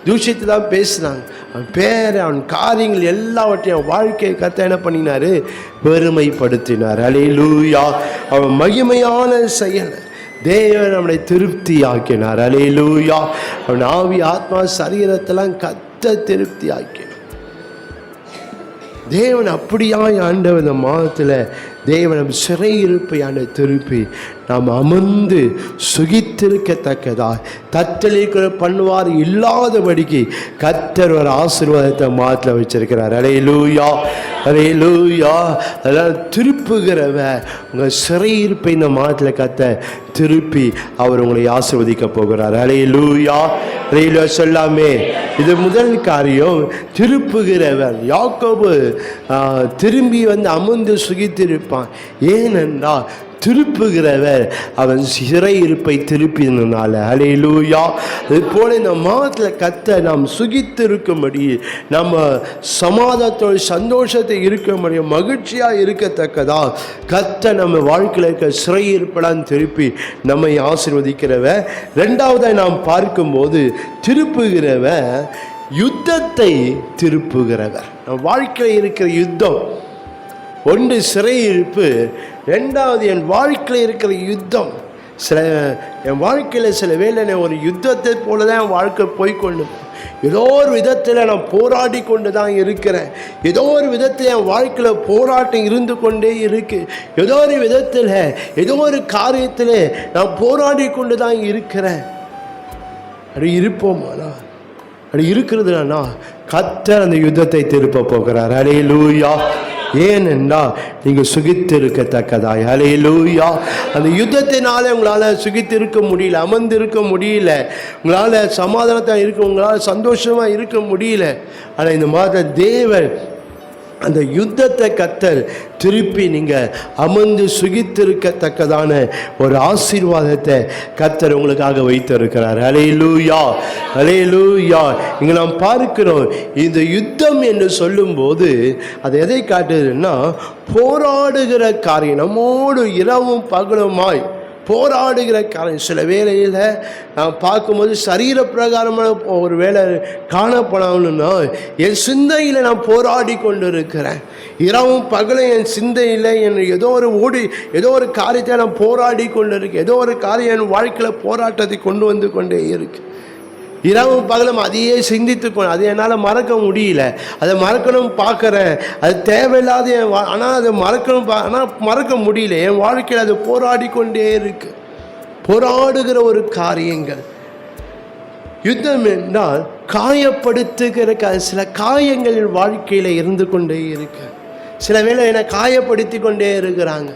தூஷித்து தான் பேசினாங்க. அவன் பேரை, அவன் காரியங்கள் எல்லாவற்றையும் அவன் வாழ்க்கையை கர்த்தர் என்ன பண்ணினார், பெருமைப்படுத்தினார். அல்லேலூயா. அவன் மகிமையான செயல் தேவன் அவனை திருப்தி ஆக்கினார். அல்லேலூயா. அவன் ஆவி ஆத்மா சரீரத்தெல்லாம் கர்த்தர் திருப்தி ஆக்கினார். தேவன் அப்படியாய் ஆண்டவர் இந்த மாதத்தில் தேவன் சிறையிருப்பை திருப்பி நாம் அமர்ந்து சுகித்திருக்கத்தக்கதா தத்தளிக்கிற பண்ணுவார் இல்லாதபடிக்கு கர்த்தர் ஒரு ஆசீர்வாதத்தை மாதத்தில் வச்சிருக்கிறார். அல்லேலூயா. அல்லேலூயா. அதனால் திருப்புகிறவ உங்கள் சிறையிருப்பை இந்த மாதத்தில் கர்த்தர் திருப்பி அவர் உங்களை ஆசீர்வதிக்க போகிறார். அல்லேலூயா. அல்லேலூயா சொல்லாமே. இது முதல் காரியம், திருப்புகிறவர். யாக்கோபு திரும்பி அமர்ந்து சுகித்திருப்பான். ஏனென்றால் திருப்புகிறவர் அவன் சிறையிருப்பை திருப்பினால. அல்லேலூயா. அது போல இந்த மாதத்தில் கர்த்தர் நாம் சுகித்திருக்கும்படி, நம்ம சமாதானத்தோடு சந்தோஷத்தை இருக்க முடியும், மகிழ்ச்சியாக இருக்கத்தக்கதா கர்த்தர் நம்ம வாழ்க்கையில் இருக்க சிறையிருப்பெல்லாம் திருப்பி நம்மை ஆசீர்வதிக்கிறவர். 2வதாக நாம் பார்க்கும்போது திருப்புகிறவர் யுத்தத்தை திருப்புகிறவர். நம் வாழ்க்கையில் இருக்கிற யுத்தம், ஒன்று சிறையிருப்பு, 2வது என் வாழ்க்கையில் இருக்கிற யுத்தம். என் வாழ்க்கையில் சில வேளை ஒரு யுத்தத்தை போல தான் என் வாழ்க்கை போய்கொண்டு, ஏதோ ஒரு விதத்தில் நான் போராடி கொண்டு தான் இருக்கிறேன். ஏதோ ஒரு விதத்தில் என் வாழ்க்கையில் போராட்டம் இருந்து கொண்டே இருக்கு. ஏதோ ஒரு விதத்தில் ஏதோ ஒரு காரியத்தில் நான் போராடி கொண்டு தான் இருக்கிறேன். அப்படி இருப்போமானா, அப்படி இருக்கிறதுனா கர்த்தர் அந்த யுத்தத்தை திருப்ப போகிறார். அல்லேலூயா. ஏனென்றால் நீங்கள் சுகித்திருக்கத்தக்கதாய். அல்லேலூயா. அந்த யுத்தத்தினால உங்களால் சுகித்திருக்க முடியல, அமர்ந்திருக்க முடியல, உங்களால் சமாதானத்தாக இருக்க, உங்களால் சந்தோஷமாக இருக்க முடியல. ஆனால் இந்த மாத தேவன் அந்த யுத்தத்தை கர்த்தர் திருப்பி நீங்கள் அமர்ந்து சுகித்திருக்கத்தக்கதான ஒரு ஆசீர்வாதத்தை கர்த்தர் உங்களுக்காக வைத்திருக்கிறார். அல்லேலூயா. அல்லேலூயா. இங்கே நாம் பார்க்கிறோம், இந்த யுத்தம் என்று சொல்லும்போது அது எதை காட்டுதுன்னா, போராடுகிற காரியம், நம்மோடு இரவும் பகலுமாய் போராடுகிற காரியம். சில வேளையில் நான் பார்க்கும்போது சரீர பிரகாரமான ஒரு வேலை காணப்படணும்னா என் சிந்தையில் நான் போராடி கொண்டு இருக்கிறேன். இரவும் பகலும் என் சிந்தையில் ஏதோ ஒரு காரியத்தை நான் போராடி கொண்டு இருக்கேன். ஏதோ ஒரு காரியம் என் வாழ்க்கையில் போராட்டத்தை கொண்டு வந்து கொண்டே இருக்கு. இரவும் பகலும் அதையே சிந்தித்து அதை என்னால் மறக்க முடியல. அதை மறக்கணும் பார்க்குறேன், அது தேவையில்லாத ஆனால் அதை மறக்கணும் ஆனால் மறக்க முடியல. என் வாழ்க்கையில் அது போராடி கொண்டே இருக்கு. போராடுகிற ஒரு காரியங்கள். யுத்தம் என்றால் காயப்படுத்துகிற சில காயங்கள் என் வாழ்க்கையில் இருந்து கொண்டே இருக்கு. சில வேளை என்னை காயப்படுத்தி கொண்டே இருக்கிறாங்க.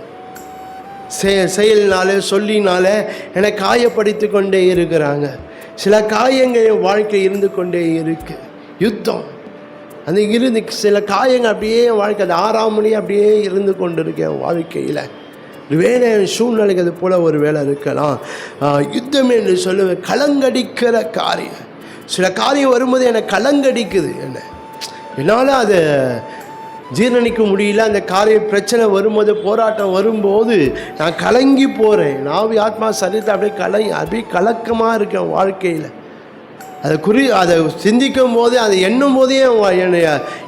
செயல்னால சொல்லினால என்னை காயப்படுத்தி கொண்டே இருக்கிறாங்க. சில காயங்கள் என் வாழ்க்கை இருந்து கொண்டே இருக்கு. யுத்தம் அந்த இருந்து சில காயங்கள் அப்படியே என் வாழ்க்கை அது 6ஆம் மணி அப்படியே இருந்து கொண்டு இருக்கு என் வாழ்க்கையில். வேலை சூழ்நிலைக்கு அது போல் ஒரு வேலை இருக்கலாம். யுத்தம் என்று சொல்லுவேன். கலங்கடிக்கிற காரியம். சில காரியம் வரும்போது என்னை கலங்கடிக்குது. என்னால் அதை ஜீரணிக்க முடியல. அந்த காரிய பிரச்சனை வரும்போது, போராட்டம் வரும்போது நான் கலங்கி போகிறேன். நாவி ஆத்மா சரீரத்தை அப்படியே கலக்கமாக இருக்கேன் வாழ்க்கையில். அதை சிந்திக்கும் போது, அதை எண்ணும் போதே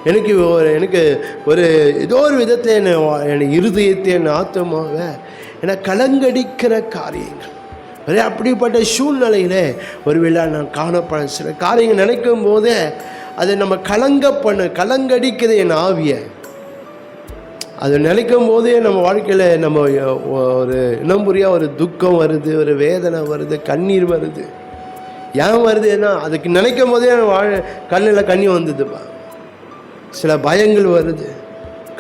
எனக்கு ஒரு ஏதோ ஒரு விதத்தை என் இருதயத்தை, என் ஆத்மாவை என்னை கலங்கடிக்கிற காரியங்கள். அப்படிப்பட்ட சூழ்நிலையில் ஒருவேளை நான் காணப்பட சில காரியங்கள் நினைக்கும் போது அதை நம்ம கலங்கடிக்குது என் ஆவியை. அதை நினைக்கும் போதே நம்ம வாழ்க்கையில் நம்ம ஒரு இனம் புரியா ஒரு துக்கம் வருது, ஒரு வேதனை வருது, கண்ணீர் வருது. ஏன் வருதுன்னா அதுக்கு நினைக்கும் போதே கண்ணில் கண்ணி வந்ததுப்பா. சில பயங்கள் வருது.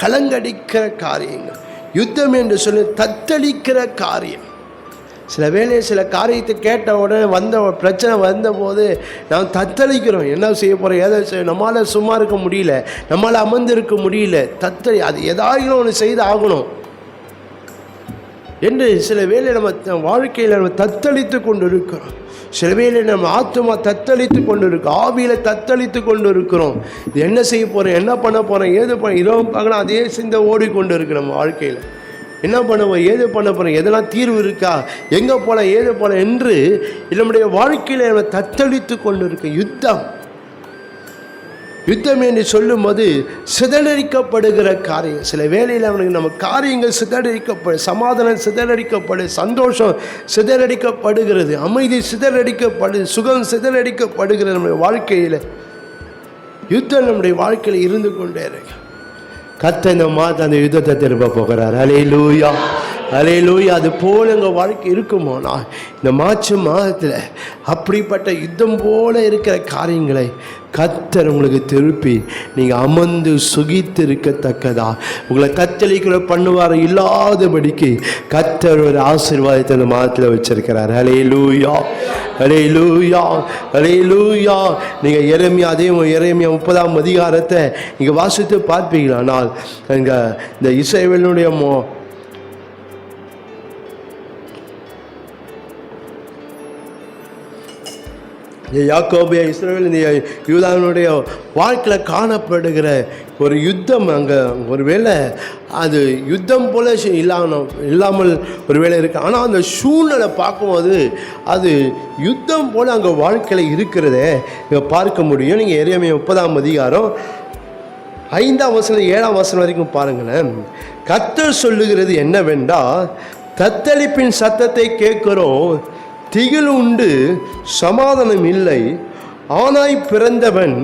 கலங்கடிக்கிற காரியங்கள். யுத்தம் என்று சொல்லி தத்தளிக்கிற காரியம். சில வேளையை சில காரியத்தை கேட்ட உடனே பிரச்சனை வந்தபோது நாம் தத்தளிக்கிறோம். என்ன செய்ய போகிறோம், ஏதோ நம்மளால் சும்மா இருக்க முடியல, நம்மளால் அமர்ந்து இருக்க முடியல. அது ஏதாவது ஒன்று செய்து ஆகணும் என்று சில வேளை நம்ம வாழ்க்கையில் நம்ம தத்தளித்து கொண்டு இருக்கிறோம். சில வேளை நம்ம ஆத்மா தத்தளித்து கொண்டு இருக்கோம், ஆவியில் தத்தளித்து கொண்டு இருக்கிறோம். இது என்ன செய்ய போகிறோம், என்ன பண்ண போகிறோம், ஏது இரவும் பார்க்கணும் அதே சிந்தை ஓடிக்கொண்டு இருக்கு நம்ம வாழ்க்கையில். என்ன பண்ணுவோம், ஏது பண்ண போகிறோம், எதெல்லாம் தீர்வு இருக்கா, எங்கே போகலாம், ஏது போகலாம் என்று நம்முடைய வாழ்க்கையில் நம்ம தத்தளித்து கொண்டு இருக்க. யுத்தம் என்று சொல்லும் போது சிதறடிக்கப்படுகிற காரியம். சில வேளையில் அவனுக்கு நம்ம காரியங்கள் சமாதானம் சிதறடிக்கப்படு, சந்தோஷம் சிதறடிக்கப்படுகிறது, அமைதி சுகம் சிதறடிக்கப்படுகிறது. நம்முடைய வாழ்க்கையில் யுத்தம் நம்முடைய வாழ்க்கையில் இருந்து கொண்டே இருக்கு. கர்த்தர் இந்த மாதம் அந்த யுத்தத்தை திரும்ப போகிறார். அல்லேலூயா, அல்லேலூயா. அது போல எங்கள் வாழ்க்கை இருக்குமோனா இந்த மார்ச் மாதத்தில் அப்படிப்பட்ட யுத்தம் போல இருக்கிற காரியங்களை கர்த்தர் உங்களுக்கு திருப்பி நீங்கள் அமர்ந்து சுகித்து இருக்கத்தக்கதா உங்களை தத்தளிக்கிற பண்ணுவார் இல்லாதபடிக்கு கர்த்தர் ஒரு ஆசீர்வாதத்தை அந்த மாதத்தில் வச்சிருக்கிறார். அல்லேலூயா, அல்லேலூயா, அல்லேலூயா. நீங்கள் எரேமியா 30ஆம் அதிகாரத்தை நீங்கள் வாசித்து பார்ப்பீங்களானால் இந்த இஸ்ரவேலுடைய யாக்கோபியா இஸ்ரவேல் இந்த யூதாவினுடைய வாழ்க்கையில் காணப்படுகிற ஒரு யுத்தம். அங்கே ஒரு வேளை அது யுத்தம் போல இல்லாமல் ஒரு வேளை இருக்குது. ஆனால் அந்த சூழ்நிலை பார்க்கும்போது அது யுத்தம் போல் அங்கே வாழ்க்கையில் இருக்கிறதே இங்கே பார்க்க முடியும். நீங்கள் எரேமியா 30ஆம் அதிகாரம் 5ஆம் வசனம் 7ஆம் வசனம் வரைக்கும் பாருங்களேன். கர்த்தர் சொல்லுகிறது என்னவென்றால், தத்தளிப்பின் சத்தத்தை கேட்கிறோம், திகில் உண்டு, சமாதானம் இல்லை. ஆனாய் பிறந்தவன்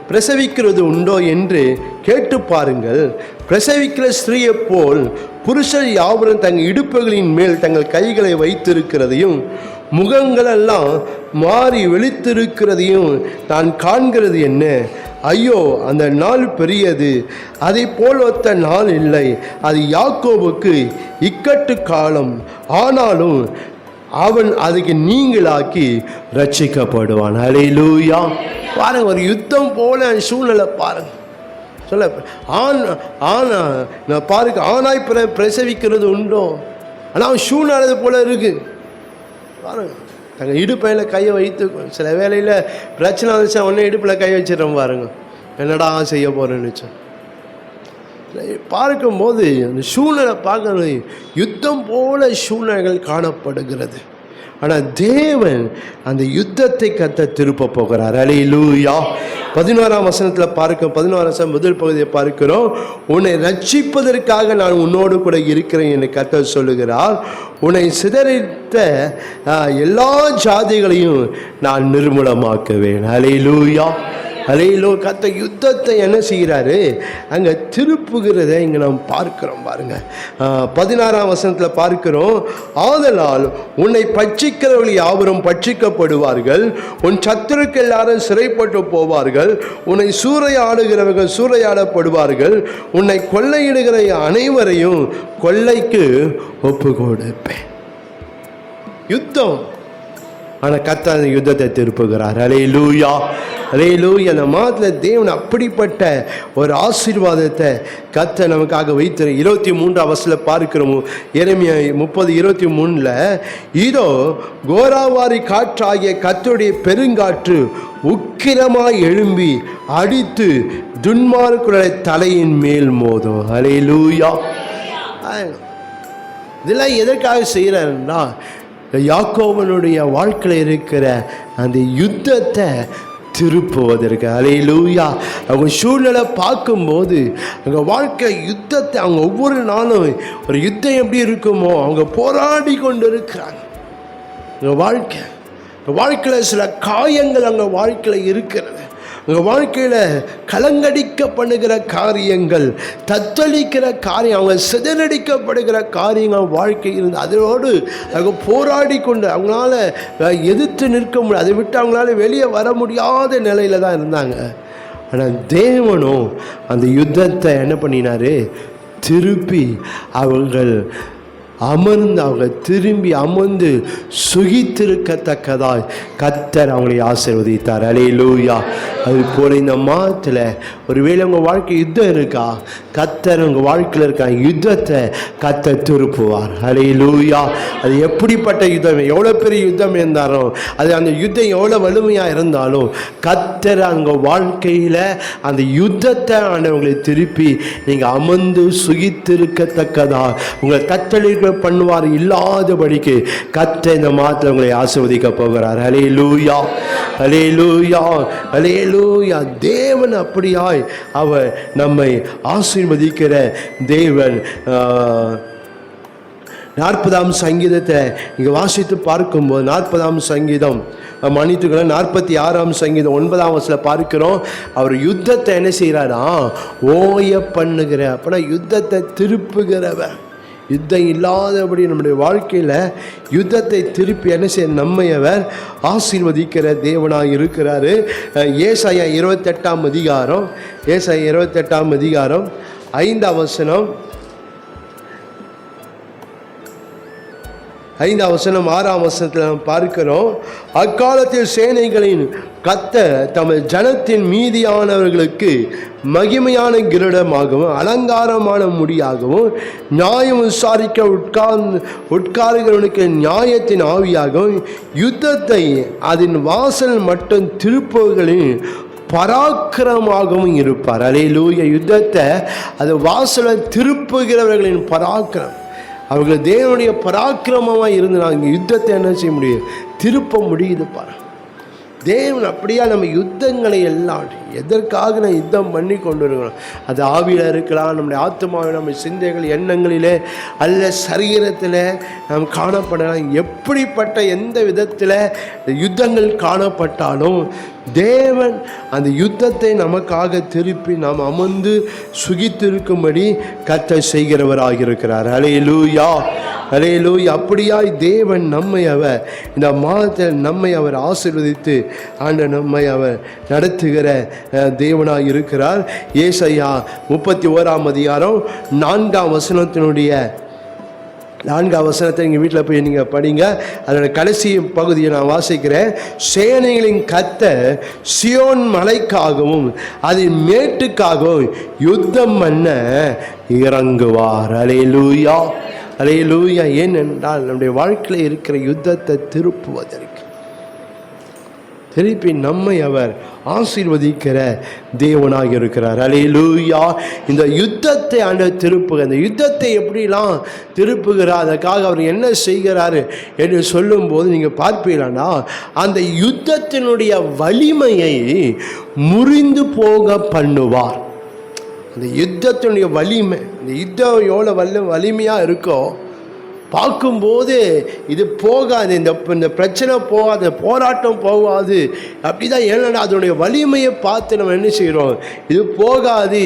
பிரசவிக்கிறது உண்டோ என்று கேட்டு பாருங்கள். பிரசவிக்கிற ஸ்திரீயை போல் புருஷர் யாவரும் தங்கள் இடுப்புகளின் மேல் தங்கள் கைகளை வைத்திருக்கிறதையும் முகங்களெல்லாம் மாறி வெளித்திருக்கிறதையும் நான் காண்கிறது என்ன? ஐயோ, அந்த நாள் பெரியது, அதை போல் ஒத்த நாள் இல்லை. அது யாக்கோபுக்கு இக்கட்டு காலம், ஆனாலும் அவன் அதுக்கு நீங்களாக்கி ரட்சிக்கப்படுவான். அல்லேலூயா. பாருங்க, ஒரு யுத்தம் போல சூழ்நிலை பாருங்க. சொல்ல பாருங்க, ஆனாய் பிரசவிக்கிறது உண்டோ, ஆனால் சூழ்நிலை போல இருக்கு பாருங்க. தங்கள் இடுப்பையில் கையை வைத்து சில வேளையில் பிரச்சனை வந்துச்சா உடனே இடுப்பில் கை வச்சிடறோம் பாருங்க. என்னடா செய்ய போகிறேன்னு பார்க்கும்போது அந்த சூழ்நிலை பார்க்கறது யுத்தம் போல சூழ்நிலைகள் காணப்படுகிறது. ஆனால் தேவன் அந்த யுத்தத்தை திருப்ப போகிறார். அல்லேலூயா. 11ஆம் வசனத்தில் 11ஆம் வசனம் முதல் பகுதியை பார்க்கிறோம். உன்னை ரட்சிப்பதற்காக நான் உன்னோடு கூட இருக்கிறேன் என்று கர்த்தர் சொல்லுகிறார். உன்னை சிதறித்த எல்லா ஜாதிகளையும் நான் நிர்மூலமாக்குவேன். அல்லேலூயா. அலையிலோ கத்த யுத்தத்தை என்ன செய்கிறாரு அங்கே திருப்புகிறதை இங்கே நாம் பார்க்கிறோம். பாருங்க 16ஆம் வசனத்தில் பார்க்கிறோம். ஆதலால் உன்னை பட்சிக்கிறவர்கள் யாவரும் பட்சிக்கப்படுவார்கள், உன் சத்துருக்கு எல்லாரும் சிறைப்பட்டு போவார்கள், உன்னை சூறையாடுகிறவர்கள் சூறையாடப்படுவார்கள், உன்னை கொள்ளையிடுகிற அனைவரையும் கொள்ளைக்கு ஒப்பு கொடுப்பேன். யுத்தம். ஆனால் கர்த்தர் அந்த யுத்தத்தை திருப்புகிறார். அல்லேலூயா. அல்லேலூயா. அந்த மாதத்தில் தேவன் அப்படிப்பட்ட ஒரு ஆசீர்வாதத்தை கர்த்தர் நமக்காக வைத்து 23ஆம் வசனத்தில் பார்க்கிறோம். எரேமியா 30:23 இதோ கோராவாரி காற்றாகிய கர்த்தருடைய பெருங்காற்று உக்கிரமாய் எழும்பி அடித்து துன்மார்க்கருடைய தலையின் மேல் மோதும். அல்லேலூயா. இதெல்லாம் எதற்காக செய்கிறாருன்னா யாக்கோபனுடைய வாழ்க்கையில் இருக்கிற அந்த யுத்தத்தை திருப்புவதற்கு. அல்லேலூயா. அவங்க சூழ்நிலை பார்க்கும்போது அவங்க வாழ்க்கை யுத்தத்தை அவங்க ஒவ்வொரு நாளும் ஒரு யுத்தம் எப்படி இருக்குமோ அவங்க போராடி கொண்டு இருக்கிறாங்க. அவங்க வாழ்க்கையில் சில காயங்கள் அவங்க வாழ்க்கையில் இருக்கிறது. உங்கள் வாழ்க்கையில் கலங்கடிக்க பண்ணுகிற காரியங்கள், தத்தளிக்கிற காரியம், அவங்க சிதறடிக்கப்படுகிற காரியங்கள் வாழ்க்கை இருந்து அதோடு அவங்க போராடி கொண்டு அவங்களால எதிர்த்து நிற்க முடியாது. அதை விட்டு அவங்களால வெளியே வர முடியாத நிலையில் தான் இருந்தாங்க. ஆனால் தேவனும் அந்த யுத்தத்தை என்ன பண்ணினார் திருப்பி அவர்கள் அவங்க திரும்பி அமர்ந்து சுகித்திருக்கத்தக்கதாய் கர்த்தர் அவங்களை ஆசீர்வதித்தார். அல்லேலூயா. அது போல இந்த மாதத்தில் ஒருவேளை உங்கள் வாழ்க்கை யுத்தம் இருக்கா, கர்த்தர் உங்கள் வாழ்க்கையில் இருக்க யுத்தத்தை கர்த்தர் திருப்புவார். அல்லேலூயா. அது எப்படிப்பட்ட யுத்தம், எவ்வளோ பெரிய யுத்தம் இருந்தாலும், அது அந்த யுத்தம் எவ்வளோ வலிமையாக இருந்தாலும் கர்த்தர் உங்கள் வாழ்க்கையில் அந்த யுத்தத்தை ஆண்டவங்களை திருப்பி நீங்கள் அமர்ந்து சுகித்திருக்கத்தக்கதா உங்களை கர்த்தர் பண்ணுவார். இல்லாதபடிக்கு கர்த்தர் இந்த மாதத்தில் உங்களை ஆசீர்வதிக்க போகிறார். அல்லேலூயா. அல்லேலூயா. அல்லேலூயா. தேவன் அப்படியாய் அவர் நம்மை ஆசீர்வதிக்கிற தேவன். 40ஆம் சங்கீதத்தை இங்கே வாசித்து பார்க்கும்போது 40ஆம் சங்கீதம் மன்னித்துக்களை 46ஆம் சங்கீதம் 9ஆம் வசனத்தில் பார்க்கிறோம். அவர் யுத்தத்தை என்ன செய்கிறாரா ஓய பண்ணுகிற, அப்படின்னா யுத்தத்தை திருப்புகிறவர். யுத்தம் இல்லாதபடி நம்முடைய வாழ்க்கையில் யுத்தத்தை திருப்பி என்ன செய்ய நம்மை அவர் ஆசீர்வதிக்கிற தேவனாக இருக்கிறாரு. ஏசாயா 28ஆம் அதிகாரம் 5ஆம் வசனம் 5ஆம் வசனம் 6ஆம் வசனத்தில் நாம் பார்க்கிறோம். அக்காலத்தில் சேனைகளின் கர்த்தர் தமது ஜனத்தின் மீதியானவர்களுக்கு மகிமையான கிரீடமாகவும் அலங்காரமான முடியாகவும் நியாயம் விசாரிக்க உட்காருகிறவனுக்கு நியாயத்தின் ஆவியாகவும் யுத்தத்தை அதன் வாசல் மட்டும் திருப்பவர்களின் பராக்கிரமாகவும் இருப்பார். அல்லேலூயா. யுத்தத்தை அது வாசலை திருப்புகிறவர்களின் பராக்கிரம், அவர்கள் தேவனுடைய பராக்கிரமமாக இருந்து நாங்கள் யுத்தத்தை என்ன செய்ய முடியும், திருப்ப முடியுது பாரு. தேவன் அப்படியா நம்ம யுத்தங்களை எல்லாம் எதற்காக நான் யுத்தம் பண்ணி கொண்டு இருக்கிறோம். அது ஆவியில் இருக்கலாம், நம்முடைய ஆத்மாவில், நம்ம சிந்தைகள் எண்ணங்களிலே அல்ல சரீரத்தில் நாம் காணப்படலாம். எப்படிப்பட்ட எந்த விதத்தில் யுத்தங்கள் காணப்பட்டாலும் தேவன் அந்த யுத்தத்தை நமக்காக திருப்பி நாம் அமர்ந்து சுகித்திருக்கும்படி கர்த்தர் செய்கிறவராக இருக்கிறார். அல்லேலூயா. அல்லேலூயா. அப்படியாய் தேவன் நம்மை அவர் இந்த மாதத்தில் நம்மை அவர் ஆசீர்வதித்து நம்மை அவர் நடத்துகிற தேவனாக இருக்கிறார். ஏசாயா 31ஆம் அதிகாரம் 4ஆம் வசனத்தினுடைய 4ஆம் வசனத்தை எங்கள் வீட்டில் போய் நீங்கள் படிங்க. அதோட கடைசி பகுதியை நான் வாசிக்கிறேன். சேனைகளின் கர்த்தர் சியோன் மலைக்காகவும் அதன் மேட்டுக்காகவும் யுத்தம் பண்ண இறங்குவார். அல்லேலூயா. அல்லேலூயா. ஏனென்றால் நம்முடைய வாழ்க்கையில் இருக்கிற யுத்தத்தை திருப்புவதற்கு திருப்பி நம்மை அவர் ஆசீர்வதிக்கிற தேவனாக இருக்கிறார். அல்லேலூயா. இந்த யுத்தத்தை ஆண்டவர் திருப்புக, இந்த யுத்தத்தை எப்படிலாம் திருப்புகிறார், அதற்காக அவர் என்ன செய்கிறாரு என்று சொல்லும்போது நீங்கள் பார்ப்பீங்கன்னா, அந்த யுத்தத்தினுடைய வலிமையை முறிந்து போக பண்ணுவார். அந்த யுத்தத்தினுடைய வலிமை, இந்த யுத்தம் எவ்வளோ வலிமையாக இருக்கோ பார்க்கும்போது இது போகாது, இந்த பிரச்சனை போகாது, போராட்டம் போகாது. அப்படி தான். ஏன்னா அதனுடைய வலிமையை பார்த்து நம்ம என்ன செய்கிறோம், இது போகாது,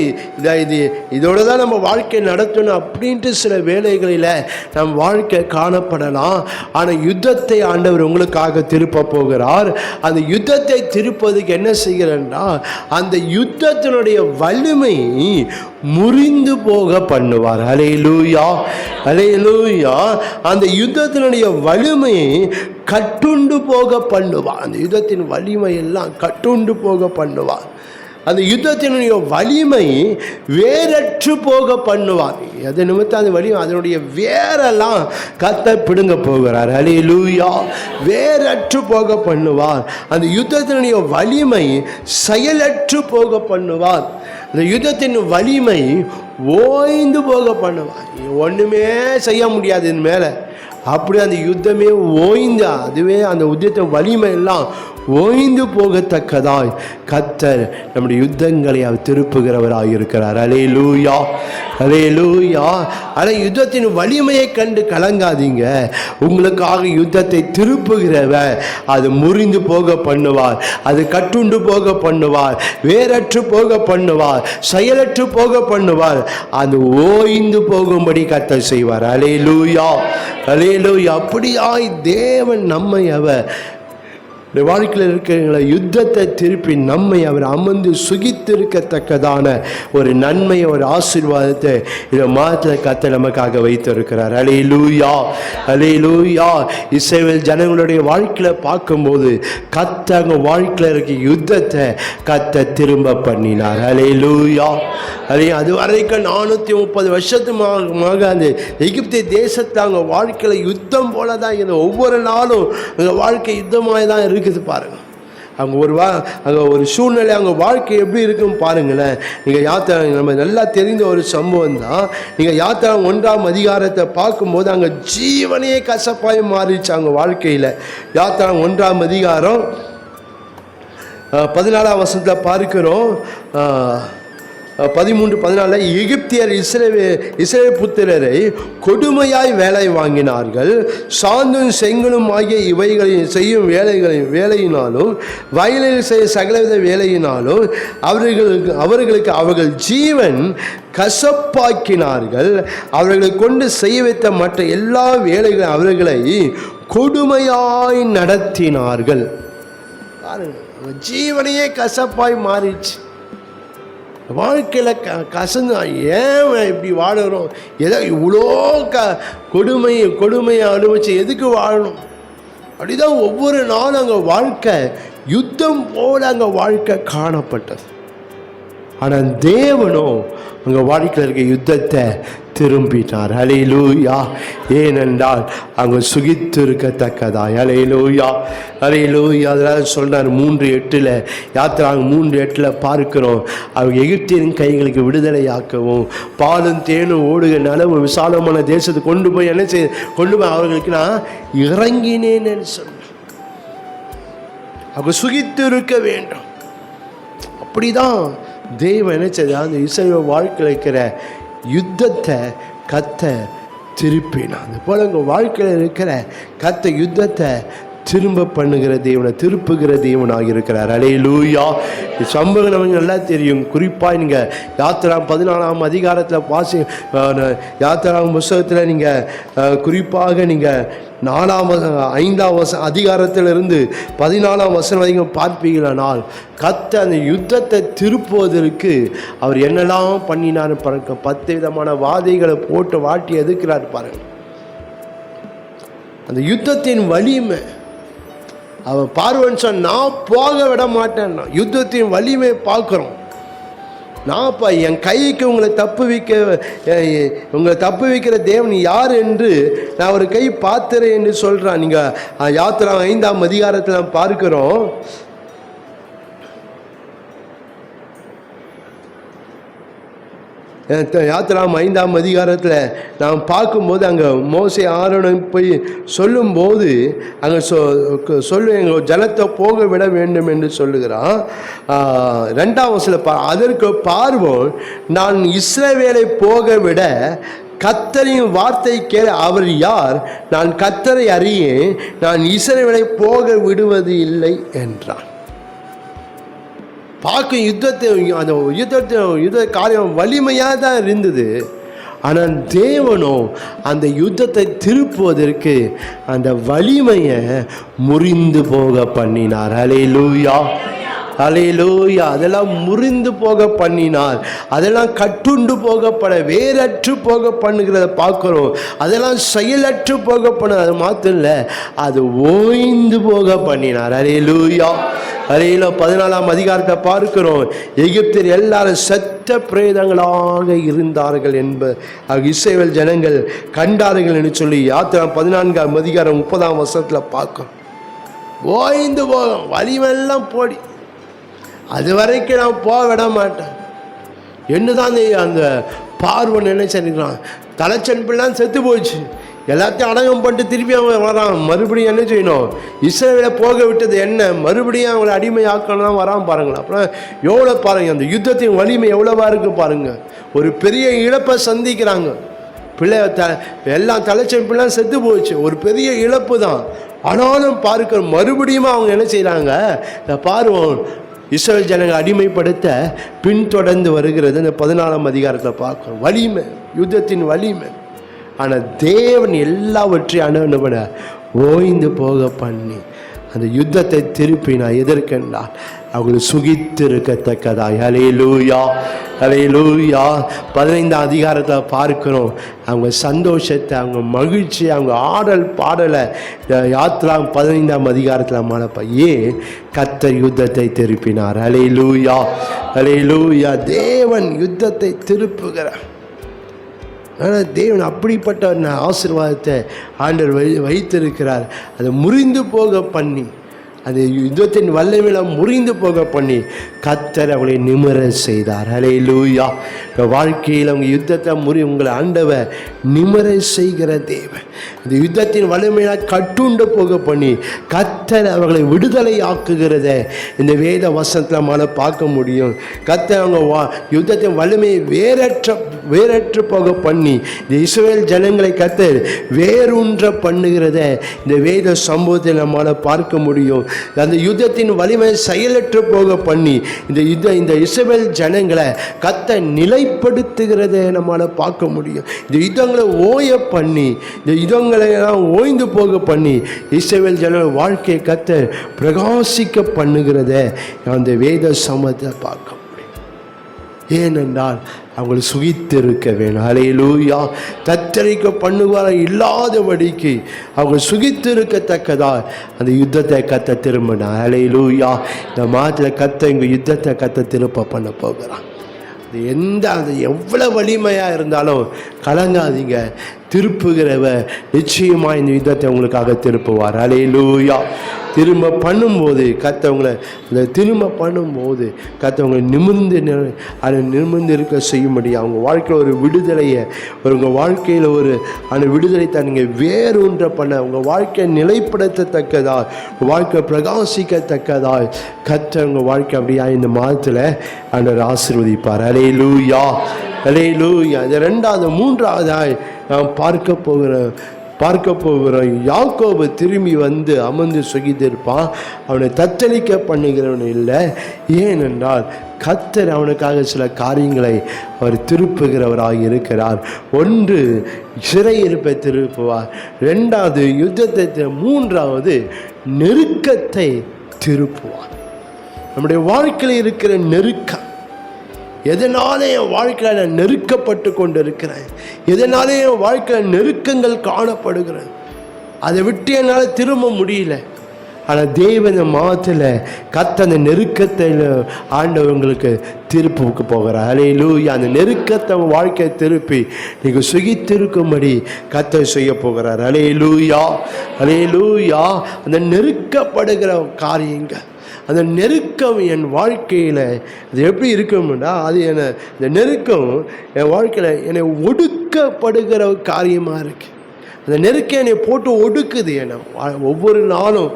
இதோட தான் நம்ம வாழ்க்கை நடத்தணும் அப்படின்ட்டு சில வேளைகளில் நம் வாழ்க்கை காணப்படலாம். ஆனால் யுத்தத்தை ஆண்டவர் உங்களுக்காக திருப்ப போகிறார். அந்த யுத்தத்தை திருப்பதுக்கு என்ன செய்கிறேன்னா, அந்த யுத்தத்தினுடைய வலிமை முறிந்து போக பண்ணுவார். அல்லேலூயா, அல்லேலூயா. அந்த யுத்தத்தினுடைய வலிமையை கட்டுண்டு போக பண்ணுவார். அந்த யுத்தத்தின் வலிமை எல்லாம் கட்டுண்டு போக பண்ணுவார். அந்த யுத்தத்தினுடைய வலிமை வேரற்று போக பண்ணுவார். அது நிமித்தம் அந்த வலிமை, அதனுடைய வேரெல்லாம் கர்த்தர் பிடுங்க போகிறார். அல்லேலூயா. வேரற்று போக பண்ணுவார். அந்த யுத்தத்தினுடைய வலிமை செயலற்று போக பண்ணுவார். அந்த யுத்தத்தின் வலிமை ஓய்ந்து போக பண்ணுவார். ஒன்றுமே செய்ய முடியாது இதன் மேலே. அப்படி அந்த யுத்தமே ஓய்ந்து, அதுவே அந்த யுத்தத்தின் வலிமை எல்லாம் ஓய்ந்து போகத்தக்கதாய் கர்த்தர் நம்முடைய யுத்தங்களை அவர் திருப்புகிறவராக இருக்கிறார். அல்லேலூயா, அல்லேலூயா. ஆனால் யுத்தத்தின் வலிமையை கண்டு கலங்காதீங்க. உங்களுக்காக யுத்தத்தை திருப்புகிறவர் அது முறிந்து போக பண்ணுவார், அது கட்டுண்டு போக பண்ணுவார், வேரற்று போக பண்ணுவார், செயலற்று போக பண்ணுவார், அது ஓய்ந்து போகும்படி கர்த்தர் செய்வார். அல்லேலூயா, அல்லேலூயா. அப்படியாய் தேவன் நம்மை அவர் வாழ்க்கையில் இருக்கிற யுத்தத்தை திருப்பி நம்மை அவர் அமர்ந்து சுகித்திருக்கத்தக்கதான ஒரு நன்மையை, ஒரு ஆசீர்வாதத்தை இந்த மாதத்தில் கர்த்தர் நமக்காக வைத்திருக்கிறார். அல்லேலூயா, அல்லேலூயா. இஸ்ரவேல் ஜனங்களுடைய வாழ்க்கையில் பார்க்கும்போது கர்த்தர் அவங்க வாழ்க்கையில் இருக்க யுத்தத்தை கர்த்தர் திரும்ப பண்ணினார். அல்லேலூயா. அது வரைக்கும் 430 வருஷத்துமாக அந்த எகிப்திய தேசத்தை அவங்க வாழ்க்கையில் யுத்தம் போல தான் இருந்தது. ஒவ்வொரு நாளும் அந்த வாழ்க்கை யுத்தமாக தான் இருக்குது பாருங்கள். அவங்க அங்கே ஒரு சூழ்நிலை, அவங்க வாழ்க்கை எப்படி இருக்குன்னு பாருங்களேன். நீங்கள் யாத்திரை, நம்ம நல்லா தெரிந்த ஒரு சம்பவம் தான். நீங்கள் யாத்திரை 1ஆம் அதிகாரத்தை பார்க்கும்போது அங்கே ஜீவனையே கசப்பாய் மாறிடுச்சு அவங்க வாழ்க்கையில். யாத்திரை 1ஆம் அதிகாரம் 14ஆம் வசனத்தில் பார்க்கிறோம். 13-14 எகிப்தியர் இஸ்ரவேல் புத்திரரை கொடுமையாய் வேலை வாங்கினார்கள். சாந்தும் செங்கலும் ஆகிய இவைகளில் செய்யும் வேலையினாலும் வயலில் செய்ய சகலவித வேலையினாலும் அவர்களுக்கு அவர்கள் ஜீவன் கசப்பாக்கினார்கள். அவர்களை கொண்டு செய்ய வைத்த மற்ற எல்லா வேலைகளும் அவர்களை கொடுமையாய் நடத்தினார்கள். ஜீவனையே கசப்பாய் மாறிச்சு. வாழ்க்கையில் கசந்து ஏன் இப்படி வாழறோம், ஏதோ இவ்வளோ கொடுமையை அனுபவிச்சு எதுக்கு வாழணும்? அப்படிதான் ஒவ்வொரு நாளும் அங்கே வாழ்க்கை யுத்தம் போல அங்கே வாழ்க்கை காணப்பட்டது. ஆனால் தேவனோ அங்கே வாழ்க்கையில் இருக்க யுத்தத்தை திரும்பினார். அல்லேலூயா. ஏனென்றால் அங்கே சுகித்து இருக்கத்தக்கதாய். அல்லேலூயா, அல்லேலூயா. அதனால் சொல்கிறார் 3:8 யாத்திரா 3:8 பார்க்கிறோம். அவங்க எகிப்தியரின் கைகளுக்கு விடுதலையாக்கவும் பாலும் தேனும் ஓடுக நலவும் விசாலமான தேசத்தை கொண்டு போய் என்ன கொண்டு போய் அவர்களுக்கு நான் இறங்கினேன்னு சொன்னேன். அவங்க சுகித்து இருக்க வேண்டும். அப்படிதான் தேவன் என்ன செய்தார், அந்த இஸ்ரவேல் வாழ்க்கையில் இருக்கிற யுத்தத்தை கர்த்தர் திருப்பினார். அது போல உங்கள் வாழ்க்கையில் இருக்கிற கர்த்தர் யுத்தத்தை திரும்ப பண்ணுகிற தேவனை, திருப்புகிற தேவனாக இருக்கிறார். அல்லேலூயா. சம்பவம் நமக்கு நல்லா தெரியும். குறிப்பாக நீங்கள் யாத்திரா 14ஆம் அதிகாரத்தில் யாத்திரா புஸ்தகத்தில் நீங்கள் குறிப்பாக நீங்கள் 5ஆம் அதிகாரத்திலிருந்து 14ஆம் வசனம் வரைக்கும் பார்ப்பீங்களானால் கர்த்தர் அந்த யுத்தத்தை திருப்புவதற்கு அவர் என்னெல்லாம் பண்ணினார் பாருங்க. 10 விதமான வாதைகளை போட்டு வாட்டி எதிர்க்கிறார் பாருங்க. அந்த யுத்தத்தின் வலிமை அவன் பார்வன் சொன்ன, நான் போக விட மாட்டேன்னா. யுத்தத்தின் வலிமை பார்க்குறோம். நான்ப்பா என் கைக்கு உங்களை தப்பு வைக்கிற தேவன் யார் என்று நான் ஒரு கை பார்த்துறேன் என்று சொல்கிறான். நீங்கள் யாத்திரா 5ஆம் அதிகாரத்தில் பார்க்கிறோம். யாத்திராம் 5ஆம் அதிகாரத்தில் நாம் பார்க்கும்போது அங்கே மோசே ஆரோனும் போய் சொல்லும்போது அங்கே எங்கள் ஜனத்தை போக விட வேண்டும் என்று சொல்லுகிறான். 2ஆம் வசனத்தில் அதற்கு பார்வோன், நான் இஸ்ரவேலை போக விட கர்த்தரின் வார்த்தை அவர் யார்? நான் கர்த்தரை அறியேன், நான் இஸ்ரவேலை போக விடுவது இல்லை என்றான். பார்க்கும் அந்த யுத்த காரியம் வலிமையாக தான் இருந்தது. ஆனால் தேவனோ அந்த யுத்தத்தை திருப்புவதற்கு அந்த வலிமையை முறிந்து போக பண்ணினார். அல்லேலூயா, அல்லேலூயா. அதெல்லாம் முறிந்து போக பண்ணினார். அதெல்லாம் கட்டுண்டு போகப்பட, வேறற்று போக பண்ணுகிறத பார்க்குறோம். அதெல்லாம் செயலற்று போக பண்ண, அது மாத்திரம் இல்லை, அது ஓய்ந்து போக பண்ணினார். அல்லேலூயா. அலையில 14ஆம் அதிகாரத்தை பார்க்கிறோம். எகிப்தியர் எல்லாரும் செத்த பிரேதங்களாக இருந்தார்கள் என்பது இஸ்ரவேல் ஜனங்கள் கண்டார்கள் என்று சொல்லி யாத்திராம் 14ஆம் அதிகாரம் 30ஆம் வசனத்தில் பார்க்கிறோம். ஓய்ந்து போகும், வலிமெல்லாம் போடி, அது வரைக்கும் நான் போக விட மாட்டேன். என்னதான் அந்த பார்வன் என்ன செஞ்சுக்கிறான், தலைச்சன் பிள்ளான் செத்து போச்சு, எல்லாத்தையும் அடங்கம் பண்ணிட்டு திருப்பி அவன் வரான். மறுபடியும் என்ன செய்யணும், இஸ்ரவேலை போக விட்டது என்ன, மறுபடியும் அவங்களை அடிமையாக்கணும் தான் வரான் பாருங்களேன். அப்புறம் எவ்வளோ பாருங்கள், அந்த யுத்தத்தின் வலிமை எவ்வளவா இருக்குது பாருங்கள். ஒரு பெரிய இழப்பை சந்திக்கிறாங்க. பிள்ளை எல்லாம் தலைச்சன் பிள்ளான் செத்து போச்சு, ஒரு பெரிய இழப்பு தான். ஆனாலும் பார்க்க மறுபடியும் அவங்க என்ன செய்கிறாங்க, இந்த பார்வோன் இஸ்ரவேல் ஜனங்களை அடிமைப்படுத்த பின்தொடர்ந்து வருகிறது. இந்த 14ஆம் அதிகாரத்தில் பார்க்கணும். வலிமை, யுத்தத்தின் வலிமை. ஆனால் தேவன் எல்லாவற்றையும் அணுகுபட ஓய்ந்து போக பண்ணி அந்த யுத்தத்தை திருப்பினார். எதற்கென்றால் அவங்களை சுகித்திருக்கத்தக்கதாய். அல்லேலூயா, அல்லேலூயா. 15ஆம் அதிகாரத்தில் பார்க்கிறோம் அவங்க சந்தோஷத்தை, அவங்க மகிழ்ச்சி, அவங்க ஆடல் பாடலை யாத்திராம் 15ஆம் அதிகாரத்தில் மனப்பா. ஏன்? கர்த்தர் யுத்தத்தை திருப்பினார். அல்லேலூயா, அல்லேலூயா. தேவன் யுத்தத்தை திருப்புகிறார். ஆனால் தேவன் அப்படிப்பட்ட ஆசீர்வாதத்தை ஆண்டவர் வைத்திருக்கிறார். அதை முறிந்து போக பண்ணி, அந்த யுத்தத்தின் வல்லமையில முறிந்து போக பண்ணி கர்த்தர் அவளை நிமிர செய்தார். அல்லேலூயா. வாழ்க்கையில் அவங்க யுத்தத்தை உங்களை ஆண்டவர் நிமிர செய்கிற தேவன். இந்த யுத்தத்தின் வலிமையில கட்டுண்டு போக பண்ணி கர்த்தர் அவர்களை விடுதலை ஆக்குகிறத இந்த வேத வசனத்தில் நம்மளால் பார்க்க முடியும். கர்த்தர் அவங்க யுத்தத்தின் வலிமையை வேறற்று போக பண்ணி இந்த இஸ்ரவேல் ஜனங்களை கர்த்தர் வேரூன்ற பண்ணுகிறத இந்த வேத சம்பவத்தில் நம்மளால் பார்க்க முடியும். அந்த யுத்தத்தின் வலிமை செயலற்று போக பண்ணி இந்த இஸ்ரவேல் ஜனங்களை கர்த்தர் நிலைப்படுத்துகிறதை நம்மளால் பார்க்க முடியும். இந்த யுத்தங்களை ஓய பண்ணி, இந்த யுத்தங்களை எல்லாம் ஓய்ந்து போக பண்ணி இஸ்ரவேல் ஜனங்கள் வாழ்க்கையை கர்த்தர் பிரகாசிக்க பண்ணுகிறத அந்த வேத சமத்தை பார்க்க முடியும். ஏனென்றால் அவங்களை சுகித்திருக்க வேணும். அல்லேலூயா. தத்தரிக்க பண்ணுவார இல்லாதபடிக்கு அவங்க சுகித்திருக்கத்தக்கதா அந்த யுத்தத்தை கத்த திரும்பினார். அல்லேலூயா. இந்த மாதத்தில் கத்த இங்கே யுத்தத்தை கத்த திருப்ப பண்ண போகிறான். அது எவ்வளோ வலிமையாக இருந்தாலும் கலங்காதீங்க. திருப்புகிறவ நிச்சயமாக இந்த யுத்தத்தை உங்களுக்காக திருப்புவார். அல்லேலூயா. திரும்ப பண்ணும்போது கத்தவங்களை அந்த திரும்ப பண்ணும்போது கத்தவங்களை நிமிர்ந்து இருக்க செய்யும்படி அவங்க வாழ்க்கையில் ஒரு விடுதலையை, உங்கள் வாழ்க்கையில் ஒரு அந்த விடுதலை தான் நீங்கள் வேறொன்ற பண்ண உங்கள் வாழ்க்கையை நிலைப்படுத்தத்தக்கதா, வாழ்க்கை பிரகாசிக்கத்தக்கதா கத்த உங்கள் வாழ்க்கை அப்படியா இந்த மாதத்தில் ஆண்டவர் ஆசீர்வதிப்பார். அல்லேலூயா, அல்லேலூயா. இது 2வது 3வதாய் நாம் பார்க்க போகிறோம். யாக்கோபு திரும்பி வந்து அமர்ந்து சுகித்திருப்பான். அவனை தத்தளிக்க பண்ணுகிறவன் இல்லை. ஏனென்றால் கர்த்தர் அவனுக்காக சில காரியங்களை அவர் திருப்புகிறவராக இருக்கிறார். 1 சிறையிருப்பை திருப்புவார், 2வது யுத்தத்தை, 3வது நெருக்கத்தை திருப்புவார். நம்முடைய வாழ்க்கையில் இருக்கிற நெருக்கம், எதனாலே என் வாழ்க்கையில் நான் நெருக்கப்பட்டு கொண்டு இருக்கிறேன், எதனாலே என் வாழ்க்கையில் நெருக்கங்கள் காணப்படுகிறேன், அதை விட்டு என்னால் திரும்ப முடியல. ஆனால் தேவன் மாதத்தில் கத்த அந்த நெருக்கத்தில் ஆண்டவங்களுக்கு திருப்புக்கு போகிறார். அல்லேலூயா. அந்த நெருக்கத்தை வாழ்க்கையை திருப்பி நீங்கள் சுகித்திருக்கும்படி கத்த செய்ய போகிறார். அல்லேலூயா, அல்லேலூயா. அந்த நெருக்கப்படுகிற காரியங்கள், அந்த நெருக்கம் என் வாழ்க்கையில் அது எப்படி இருக்கும்னா, அது இந்த நெருக்கம் என் வாழ்க்கையில் என்னை ஒடுக்கப்படுகிற காரியமாக இருக்குது. அந்த நெருக்கம் என்னை போட்டு ஒடுக்குது. ஒவ்வொரு நாளும்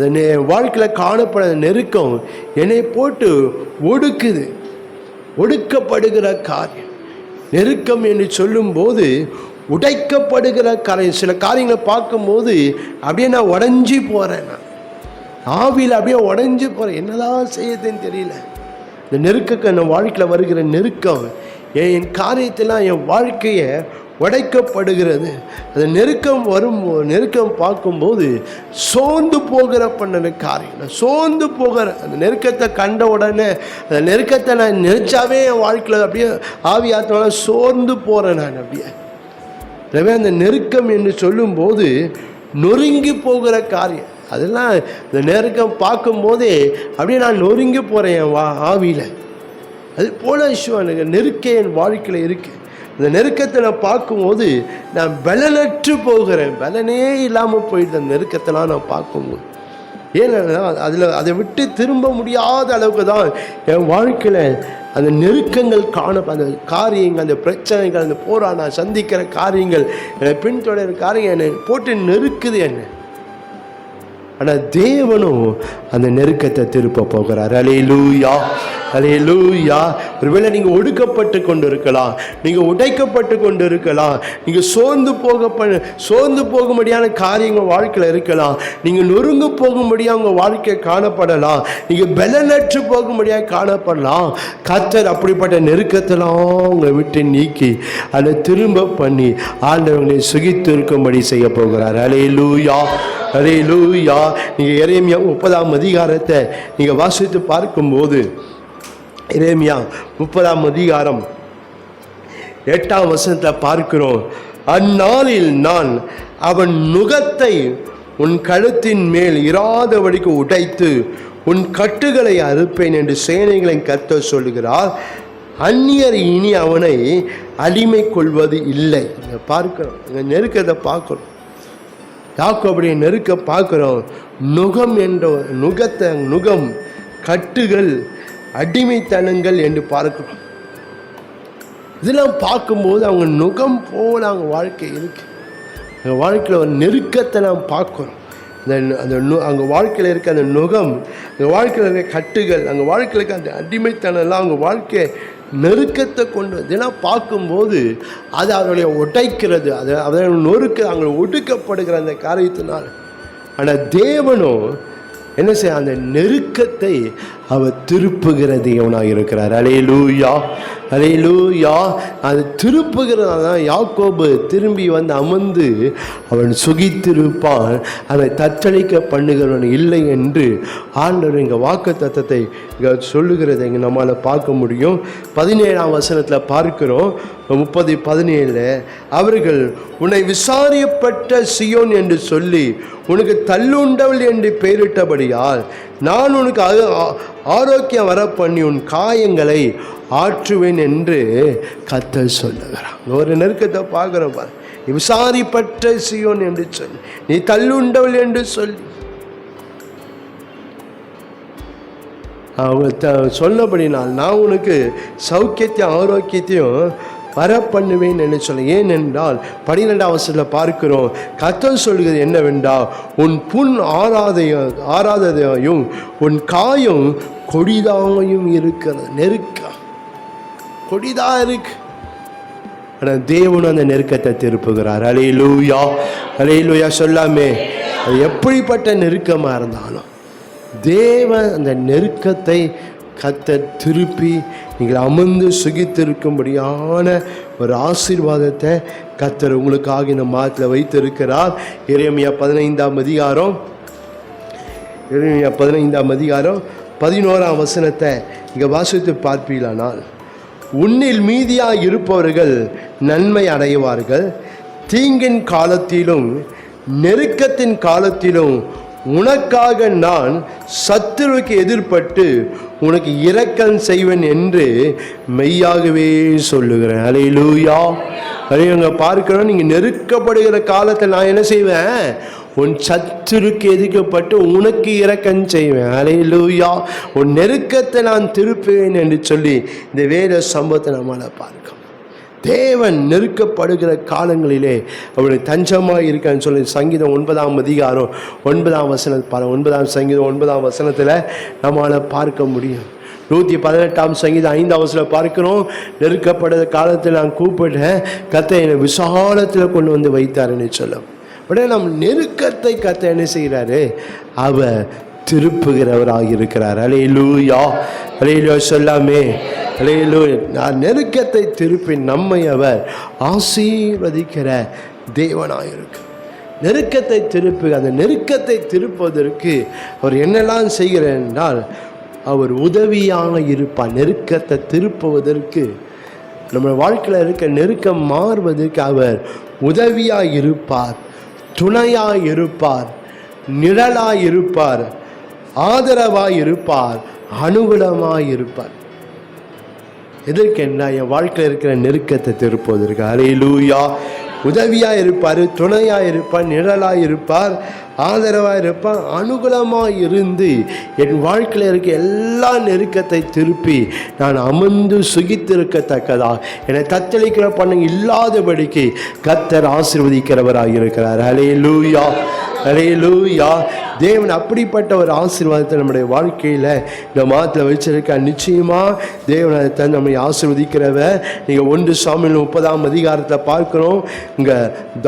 அந்த வாழ்க்கையில் காணப்படுற நெருக்கம் என்னை போட்டு ஒடுக்குது, ஒடுக்கப்படுகிற காரியம். நெருக்கம் என்று சொல்லும்போது உடைக்கப்படுகிற காரியம். சில காரியங்களை பார்க்கும்போது அப்படியே நான் உடஞ்சி போகிறேன், நான் ஆவியில் அப்படியே உடஞ்சி போகிறேன், என்னதான் செய்யுதுன்னு தெரியல. இந்த நெருக்கம் என் வாழ்க்கையில் வருகிற நெருக்கம் என் காரியத்தெல்லாம் என் வாழ்க்கையை உடைக்கப்படுகிறது. அந்த நெருக்கம் பார்க்கும்போது சோர்ந்து போகிற பண்ணுற காரியம், சோர்ந்து போகிற அந்த நெருக்கத்தை கண்ட உடனே அந்த நெருக்கத்தை நான் நினைச்சாவே என் வாழ்க்கையில் அப்படியே ஆவி ஆத்மாவில் சோர்ந்து போகிறேன் நான் அப்படியே. எனவே அந்த நெருக்கம் என்று சொல்லும்போது நொறுங்கி போகிற காரியம், அதெல்லாம் இந்த நெருக்கம் பார்க்கும்போதே அப்படியே நான் நொறுங்கி போகிறேன் என் ஆவியில். அது போல எனக்கு நெருக்க என் வாழ்க்கையில் இருக்குது. இந்த நெருக்கத்தை நான் பார்க்கும்போது நான் பலனற்று போகிறேன், பலனே இல்லாமல் போயிடுது அந்த நெருக்கத்தெல்லாம் நான் பார்க்கும்போது. ஏன்னா அதை விட்டு திரும்ப முடியாத அளவுக்கு தான் என் வாழ்க்கையில் அந்த நெருக்கங்கள் அந்த காரியங்கள், அந்த பிரச்சனைகள், அந்த நான் சந்திக்கிற காரியங்கள், என்னை பின்தொடர் காரியங்கள் என்னை போட்டு நெருக்குது என்ன. ஆனால் தேவனும் அந்த நெருக்கத்தை திருப்ப போகிறார். அல்லேலூயா, அல்லேலூயா. ஒருவேளை நீங்கள் ஒடுக்கப்பட்டு கொண்டு இருக்கலாம், நீங்கள் உடைக்கப்பட்டு கொண்டு இருக்கலாம், நீங்கள் சோர்ந்து போகும்படியான காரியங்கள் வாழ்க்கையில் இருக்கலாம், நீங்கள் நொறுங்கு போகும்படியாக உங்கள் வாழ்க்கை காணப்படலாம், நீங்கள் பலனற்று போகும்படியாக காணப்படலாம். கர்த்தர் அப்படிப்பட்ட நெருக்கத்தெல்லாம் உங்களை விட்டு நீக்கி அதை திரும்ப பண்ணி ஆண்டவர்களை சுகித்து இருக்கும்படி செய்ய போகிறார். அல்லேலூயா, அல்லேலூயா. நீங்கள் எரேமியா 30ஆம் அதிகாரத்தை நீங்கள் வாசித்து பார்க்கும்போது, எரேமியா 30ஆம் அதிகாரம் 8ஆம் வசனத்தில் பார்க்கிறோம். அந்நாளில் நான் அவன் நுகத்தை உன் கழுத்தின் மேல் இராதபடிக்கு உடைத்து உன் கட்டுகளை அறுப்பேன் என்று சேனைகளின் கர்த்தர் சொல்லுகிறார். அந்நியர் இனி அவனை அடிமை கொள்வது இல்லை. பார்க்கிறோம், நெருக்கத்தை பார்க்கிறோம். யாக்கோபுடைய நெருக்க பார்க்கிறோம். நுகம் என்ற நுகம், கட்டுகள், அடிமைத்தனங்கள் என்று பார்க்கிறோம். இதெல்லாம் பார்க்கும்போது அவங்க நுகம் போல அவங்க வாழ்க்கை இருக்கு. அவங்க வாழ்க்கையில் ஒரு நெருக்கத்தை நாம் பார்க்குறோம். அவங்க வாழ்க்கையில் இருக்க அந்த நுகம், அவங்க வாழ்க்கையில் இருக்க கட்டுகள், அவங்க வாழ்க்கையில் இருக்க அந்த அடிமைத்தனம்லாம் அவங்க வாழ்க்கையை நெருக்கத்தை கொண்டு இதெல்லாம் பார்க்கும்போது அது அவர்களை உடைக்கிறது, அது அவர்கள் அவங்களை ஒடுக்கப்படுகிற அந்த காரியத்தினால். ஆனால் தேவனும் என்ன செய்ய, அந்த நெருக்கத்தை அவர் திருப்புகிற தேவனாக இருக்கிறார். அல்லேலூயா, அல்லேலூயா. அது திருப்புகிறதால தான் யாக்கோபு திரும்பி வந்து அமர்ந்து அவன் சுகித்திருப்பான், அதை தத்தளிக்க பண்ணுகிறவன் இல்லை என்று ஆண்டவர் இங்கே வாக்கு தத்தத்தை சொல்லுகிறதை இங்கே நம்மளால் பார்க்க முடியும். 17ஆம் வசனத்தில் பார்க்கிறோம். 30:17 அவர்கள் உன்னை விசாரியப்பட்ட சியோன் என்று சொல்லி உனக்கு தள்ளுண்டவள் என்று பெயரிட்டபடியால் நான் உனக்கு ஆரோக்கியம் வர பண்ணி உன் காயங்களை ஆற்றுவேன் என்று கர்த்தர் சொல்லுகிறான். ஒரு நெருக்கத்தை பார்க்குறோம் பாரு. நீ விசாரிப்பட்ட சியோன் என்று சொல்லி, நீ தள்ளுண்டவள் என்று சொல்லி அவங்க சொன்னபடினால் நான் உனக்கு சௌக்கியத்தையும் ஆரோக்கியத்தையும் வர பண்ணுவேன் என்று சொல்ல. ஏனென்றால் 12ஆம் வசனத்தில் பார்க்கிறோம், கர்த்தர் சொல்கிறது என்னவென்றால் உன் புண் ஆறாததையும் உன் காயம் கொடிதாயும் இருக்கிறது. நெருக்கம் கொடிதா இருக்கு, ஆனால் தேவன் அந்த நெருக்கத்தை திருப்புகிறார். அல்லேலூயா, அல்லேலூயா. சொல்லாமே, அது எப்படிப்பட்ட நெருக்கமாக இருந்தாலும் தேவன் அந்த நெருக்கத்தை கர்த்தர் திருப்பி நீங்கள் அமர்ந்து சுகித்திருக்கும்படியான ஒரு ஆசீர்வாதத்தை கர்த்தர் உங்களுக்காக இந்த மாதத்தில் வைத்திருக்கிறார். எரேமியா 15ஆம் அதிகாரம் 11ஆம் வசனத்தை இங்கே வாசித்து பார்ப்பீர்களானால், உன்னில் மீதியாக இருப்பவர்கள் நன்மை அடைவார்கள், தீங்கின் காலத்திலும் நெருக்கத்தின் காலத்திலும் உனக்காக நான் சத்துருவுக்கு எதிர்பட்டு உனக்கு இரக்கம் செய்வேன் என்று மெய்யாகவே சொல்லுகிறேன். அல்லேலூயா. அங்கே பார்க்கிறோம், நீங்கள் நெருக்கப்படுகிற காலத்தை நான் என்ன செய்வேன், உன் சத்துருக்கு எதிர்க்கப்பட்டு உனக்கு இரக்கம் செய்வேன். அல்லேலூயா. உன் நெருக்கத்தை நான் திருப்புவேன் என்று சொல்லி இந்த வேத சம்பவத்தை நம்மளால் பார்க்கணும். தேவன் நெருக்கப்படுகிற காலங்களிலே அவருடைய தஞ்சமாக இருக்கான்னு சொல்லி சங்கீதம் 9ஆம் அதிகாரம் 9ஆம் வசனம் 9ஆம் சங்கீதம் 9ஆம் வசனத்தில் நம்மளால் பார்க்க முடியும். 118ஆம் சங்கீதம் 5ஆம் வசனம் பார்க்கிறோம். நெருக்கப்படுற காலத்தில் நான் கூப்பிட்டேன், கர்த்தர் என்னை விசாலத்தில் கொண்டு வந்து வைத்தாருன்னு சொல்லும். உடனே நம் நெருக்கத்தை கர்த்தர் என்ன செய்கிறாரு? அவர் திருப்புகிறவராக இருக்கிறார். அல்லேலூயா, அல்லேலூயா சொல்லாமே. நான் நெருக்கத்தை திருப்பி நம்மை அவர் ஆசீர்வதிக்கிற தேவனாயிருக்கு. நெருக்கத்தை திருப்பி அந்த நெருக்கத்தை திருப்பதற்கு அவர் என்னெல்லாம் செய்கிறார் என்றால் அவர் உதவியாக இருப்பார். நெருக்கத்தை திருப்புவதற்கு, நம்ம வாழ்க்கையில் இருக்க நெருக்கம் மாறுவதற்கு அவர் உதவியாக இருப்பார், துணையாக இருப்பார், நிழலாக இருப்பார், ஆதரவாக இருப்பார், அனுகூலமாக இருப்பார். எதற்கு என்ன? என் வாழ்க்கையில் இருக்கிற நெருக்கத்தை திருப்பதற்கு. அல்லேலூயா. உதவியாக இருப்பார், துணையாக இருப்பார், நிழலாக இருப்பார், ஆதரவாக இருப்பார், அனுகூலமாக இருந்து என் வாழ்க்கையில் இருக்க எல்லா நெருக்கத்தை திருப்பி நான் அமர்ந்து சுகித்திருக்கத்தக்கதா என்னை தத்தளிக்கிற பண்ண இல்லாதபடிக்கு கர்த்தர் ஆசீர்வதிக்கிறவராக இருக்கிறார். அல்லேலூயா, அல்லேலூயா. தேவன் அப்படிப்பட்ட ஒரு ஆசீர்வாதத்தை நம்முடைய வாழ்க்கையில் இந்த மாதத்தில் வச்சிருக்க. நிச்சயமாக தேவன் அதை தன் நம்மை ஆசீர்வதிக்கிறவர். நீங்கள் 1 சாமுவேல் 30ஆம் அதிகாரத்தில் பார்க்குறோம். இங்கே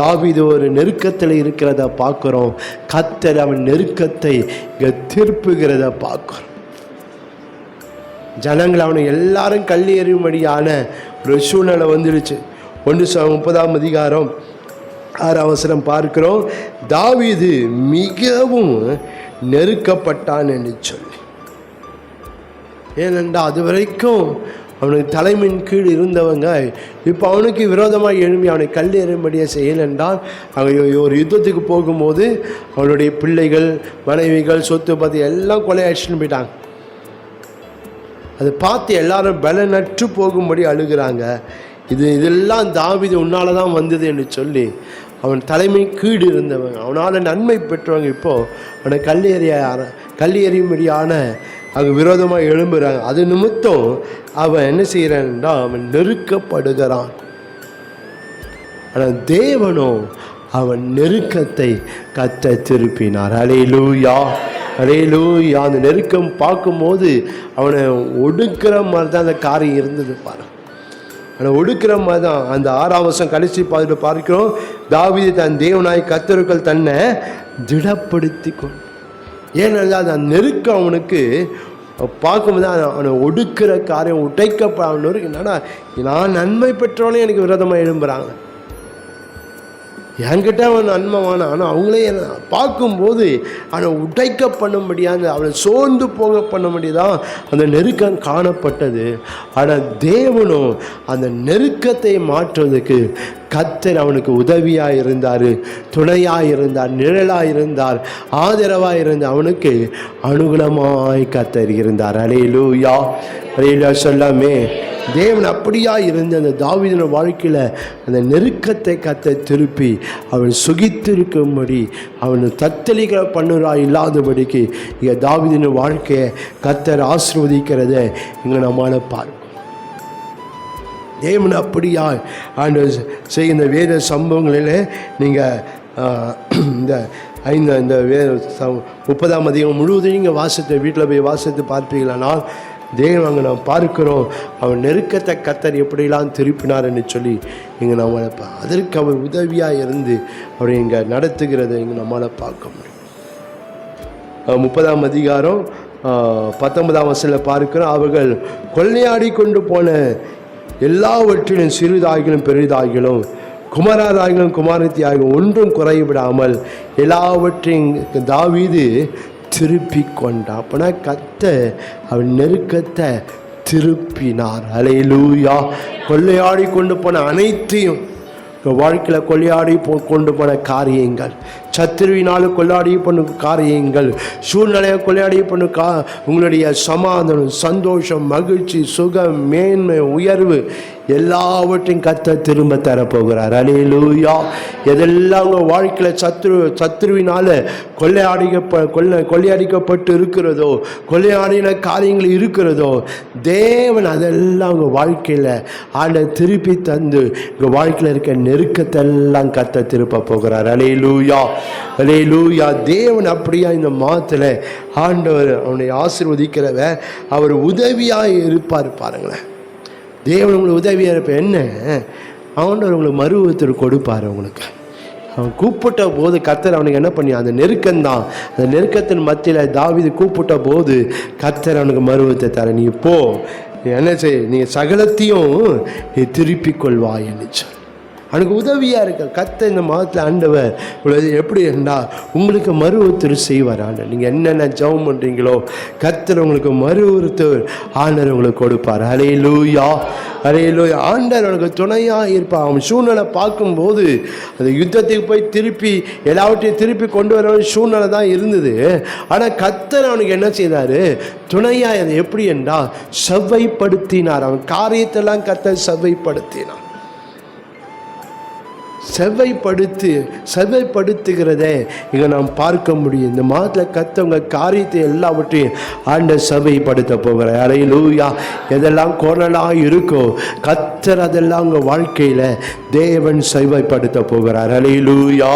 தாவீது ஒரு நெருக்கத்தில் இருக்கிறத பார்க்குறோம். கர்த்தர் அவன் நெருக்கத்தை இங்கே திருப்புகிறத பார்க்குறோம். ஜனங்கள் அவனை எல்லாரும் கல்லி எறியும்படியான ஒரு சூழ்நிலை வந்துடுச்சு. 1 சாமுவேல் 30ஆம் அதிகாரம் 6ஆம் வசனம் பார்க்கிறோம். தாவீது மிகவும் நெருக்கப்பட்டான் என்று சொல்லி. ஏனென்றால் அது வரைக்கும் அவனுக்கு தலைமையின் கீழ் இருந்தவங்க இப்போ அவனுக்கு விரோதமாக எழும்பி அவனை கல் எறியும்படியே செய்யலென்றால் அவங்க ஒரு யுத்தத்துக்கு போகும்போது அவனுடைய பிள்ளைகள், மனைவிகள், சொத்து பற்றி எல்லாம் கொலையாச்சுன்னு போயிட்டாங்க. அதை பார்த்து எல்லாரும் பலனற்று போகும்படி அழுகிறாங்க. இதெல்லாம் தாவீது உன்னால தான் வந்தது என்று சொல்லி அவன் தலைமை கீடு இருந்தவங்க, அவனால் நன்மை பெற்றவங்க இப்போது அவனை கல் எறியும்படியான அங்கே விரோதமாக எழும்புகிறாங்க. அது நிமித்தம் அவன் என்ன செய்கிறான்டா, அவன் நெருக்கப்படுகிறான். ஆனால் தேவனோ அவன் நெருக்கத்தை கர்த்தர் திருப்பினார். அல்லேலூயா, அல்லேலூயா. அந்த நெருக்கம் பார்க்கும்போது அவனை ஒடுக்கிற மாதிரி தான் அந்த காரியம் இருந்தது பாரு. ஆனால் ஒடுக்கிற மாதிரி தான். அந்த 6ஆம் வசனம் கடைசி பார்த்துட்டு பார்க்கிறோம். தாவீது தன் தேவனாய் கர்த்தருக்குள் தன்னை திடப்படுத்தி கொண்டு. ஏனென்றால் அந்த நெருக்கம் அவனுக்கு பார்க்கும்போது அவனை ஒடுக்கிற காரியம் உடைக்கப்பட என்னன்னா, நான் நன்மை பெற்றவனே எனக்கு விரோதமாக எழும்புறாங்க. என்கிட்ட அவன் நன்மைவான, ஆனால் அவங்களே என்ன பார்க்கும்போது அவனை உடைக்க பண்ண முடியாது, அவனை சோர்ந்து போக பண்ண முடியாதான் அந்த நெருக்கம் காணப்பட்டது. ஆனால் தேவனும் அந்த நெருக்கத்தை மாற்றுவதற்கு கர்த்தர் அவனுக்கு உதவியாக இருந்தார், துணையாக இருந்தார், நிழலாக இருந்தார், ஆதரவாக இருந்தார், அவனுக்கு அனுகூலமாய் கர்த்தர் இருந்தார். அல்லேலூயா, அல்லேலூயா சொல்லாமே. தேவன் அப்படியா இருந்து அந்த தாவீதின் வாழ்க்கையில் அந்த நெருக்கத்தை கர்த்தர் திருப்பி அவன் சுகித்திருக்கும்படி அவன் தத்தளிக்கிற பண்ணுறா இல்லாதபடிக்கு இங்கே தாவீதின் வாழ்க்கையை கர்த்தர் ஆசீர்வதிக்கிறத இங்கே நம்மளால் பார்ப்போம். தேவன் அப்படியா ஆண்டு செய்கிற வேத சம்பவங்களில் நீங்கள் இந்த 30ஆம் அதிகாரம் முழுவதும் நீங்கள் வாசித்து வீட்டில் போய் வாசித்து பார்ப்பீங்களானால் தேவன் அங்கே நாம் பார்க்கிறோம் அவன் நெருக்கத்தை கர்த்தர் எப்படிலாம் திருப்பினார் என்று சொல்லி இங்கே நம்மளை அதற்கு அவர் உதவியாக இருந்து அவரை இங்கே நடத்துகிறத இங்கே நம்மளால் பார்க்க முடியும். 30ஆம் அதிகாரம் 19ஆம் வசனத்தில் பார்க்கிறோம். அவர்கள் கொள்ளையாடி கொண்டு போன எல்லாவற்றிலும் சிறிதாகிலும் பெரிதாகிலும் குமாரராகிலும் குமாரத்தியாகிலும் ஒன்றும் குறைவிடாமல் எல்லாவற்றையும் தாவீது திருப்பி கொண்டான். அப்போனா கர்த்தர் அவன் நெருக்கத்தை திருப்பினார். அல்லேலூயா. கொள்ளையாடி கொண்டு போன அனைத்தையும் வாழ்க்கையில் கொள்ளையாடி கொண்டு போன காரியங்கள், சத்துருவினால் கொள்ளாடி பண்ணும் காரியங்கள், சூழ்நிலையை கொள்ளாடி பண்ணும் உங்களுடைய சமாதானம், சந்தோஷம், மகிழ்ச்சி, சுகம், மேன்மை, உயர்வு எல்லாவற்றையும் கர்த்தர் திரும்ப தரப்போகிறார். அல்லேலூயா. எதெல்லாம் உங்கள் வாழ்க்கையில் சத்துருவினால் கொள்ளையடிக்கப்பட்டு இருக்கிறதோ, கொள்ளையாடின காரியங்கள் இருக்கிறதோ, தேவன் அதெல்லாம் உங்கள் வாழ்க்கையில் ஆண்டவர் திருப்பி தந்து உங்கள் வாழ்க்கையில் இருக்க நெருக்கத்தெல்லாம் கர்த்தர் திருப்ப போகிறார். அல்லேலூயா, அல்லேலூயா. தேவன் அப்படியா இந்த மாதத்தில் ஆண்டவர் அவனை ஆசீர்வதிக்கிறவர், அவர் உதவியாக இருப்பார். பாருங்களேன், தேவன் உங்களுக்கு உதவியாக இருப்ப என்ன, அவன் உங்களுக்கு மறுவத்தில் கொடுப்பார். உங்களுக்கு அவன் கூப்பிட்ட போது கர்த்தர் அவனுக்கு என்ன பண்ணி, அந்த நெருக்கம்தான், அந்த நெருக்கத்தின் மத்தியில் தாவீது கூப்பிட்ட போது கர்த்தர் அவனுக்கு மறுவத்தை தர, நீ போ, என்ன செய், நீ சகலத்தையும் நீ திருப்பிக் கொள்வாய் என்று சொல். அவனுக்கு உதவியாக இருக்க கர்த்தர் இந்த மாதத்தில் ஆண்டவர் எப்படி இருந்தால் உங்களுக்கு மறு உத்தரவு செய்வார். ஆண்டவர் நீங்கள் என்னென்ன ஜெபம் பண்ணுறீங்களோ கர்த்தர் உங்களுக்கு மறு உத்தரவு ஆண்டவர் உங்களுக்கு கொடுப்பார். அல்லேலூயா, அல்லேலூயா. ஆண்டவர் அவனுக்கு துணையாக இருப்பார். அவன் சூழ்நிலை பார்க்கும்போது அந்த யுத்தத்துக்கு போய் திருப்பி எல்லாவற்றையும் திருப்பி கொண்டு வர சூழ்நிலை தான் இருந்தது. ஆனால் கர்த்தர் அவனுக்கு என்ன செய்தார், துணையாக அதை எப்படி என்றால் செவ்வைப்படுத்தினார். அவன் காரியத்தெல்லாம் கர்த்தர் செவ்வைப்படுத்தினார். செவ்வைப்படுத்துகிறதே இங்கே நாம் பார்க்க முடியும். இந்த மாதத்தில் கர்த்தவங்க காரியத்தை எல்லாவற்றையும் ஆண்டவர் செவ்வைப்படுத்த போகிறார். அல்லேலூயா. எதெல்லாம் கோணலாக இருக்கோ கர்த்தர் அதெல்லாம் உங்கள் வாழ்க்கையில் தேவன் செவ்வைப்படுத்த போகிறார். அல்லேலூயா.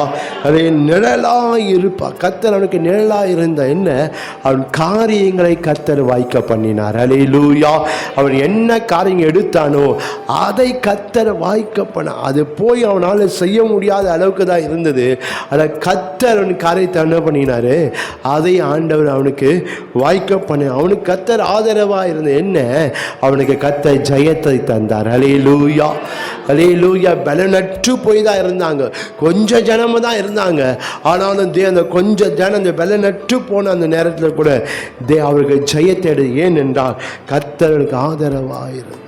அதே நிழலாக இருப்பார் கர்த்தர். அவனுக்கு நிழலாக இருந்த என்ன, அவன் காரியங்களை கர்த்தர் வாய்க்க பண்ணினார். அல்லேலூயா. அவன் என்ன காரியம் எடுத்தானோ அதை கர்த்தர் வாய்க்க பண்ண, அது போய் அவனால் செய்ய முடியாத அளவுக்கு தான் இருந்தது. அதை கர்த்தர் அவனுக்கு காரியத்தை என்ன பண்ணினாரு, அதை ஆண்டவர் அவனுக்கு வாய்க்க பண்ண, அவனுக்கு கர்த்தர் ஆதரவாக இருந்த என்ன, அவனுக்கு கர்த்தர் ஜெயத்தை தந்தார். அல்லேலூயா, அல்லேலூயா. பலனற்று போய் தான் இருந்தாங்க, கொஞ்சம் ஜனமாக தான் இருந்தாங்க. ஆனாலும் அந்த கொஞ்சம் ஜனம் அந்த பலனற்று போன அந்த நேரத்தில் கூட அவருக்கு ஜெயத்தை ஏன் என்றால் கர்த்தருக்கு ஆதரவாக இருந்தார்.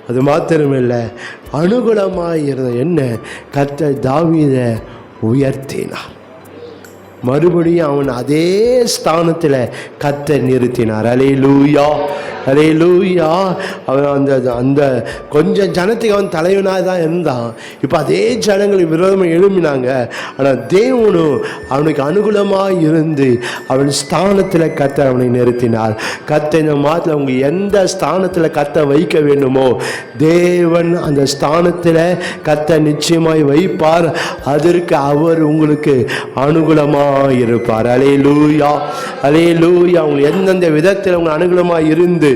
அது மாத்திரமில்லை, அனுகூலமாக இருந்த என்ன, கர்த்தர் தாவீதை உயர்த்தினார். மறுபடியும் அவன் அதே ஸ்தானத்தில் கர்த்தர் நிறுத்தினார். அல்லேலூயா, அல்லேலூயா. அவன் அந்த கொஞ்சம் ஜனத்துக்கு அவன் தலைவனாக தான் இருந்தான். இப்போ அதே ஜனங்களுக்கு விரோதமாக எழுப்பினாங்க. ஆனால் தேவனும் அவனுக்கு அனுகூலமாக இருந்து அவன் ஸ்தானத்தில் கர்த்தர் அவனை நிறுத்தினார். கர்த்தர் இந்த மாதத்தில் அவங்க எந்த ஸ்தானத்தில் கர்த்தர் வைக்க வேண்டுமோ தேவன் அந்த ஸ்தானத்தில் கர்த்தர் நிச்சயமாய் வைப்பார். அதற்கு அவர் உங்களுக்கு அனுகூலமாக இருப்பார். அல்லேலூயா, அல்லேலூயா. அவங்க எந்தெந்த விதத்தில் அவங்க அனுகூலமாக இருந்து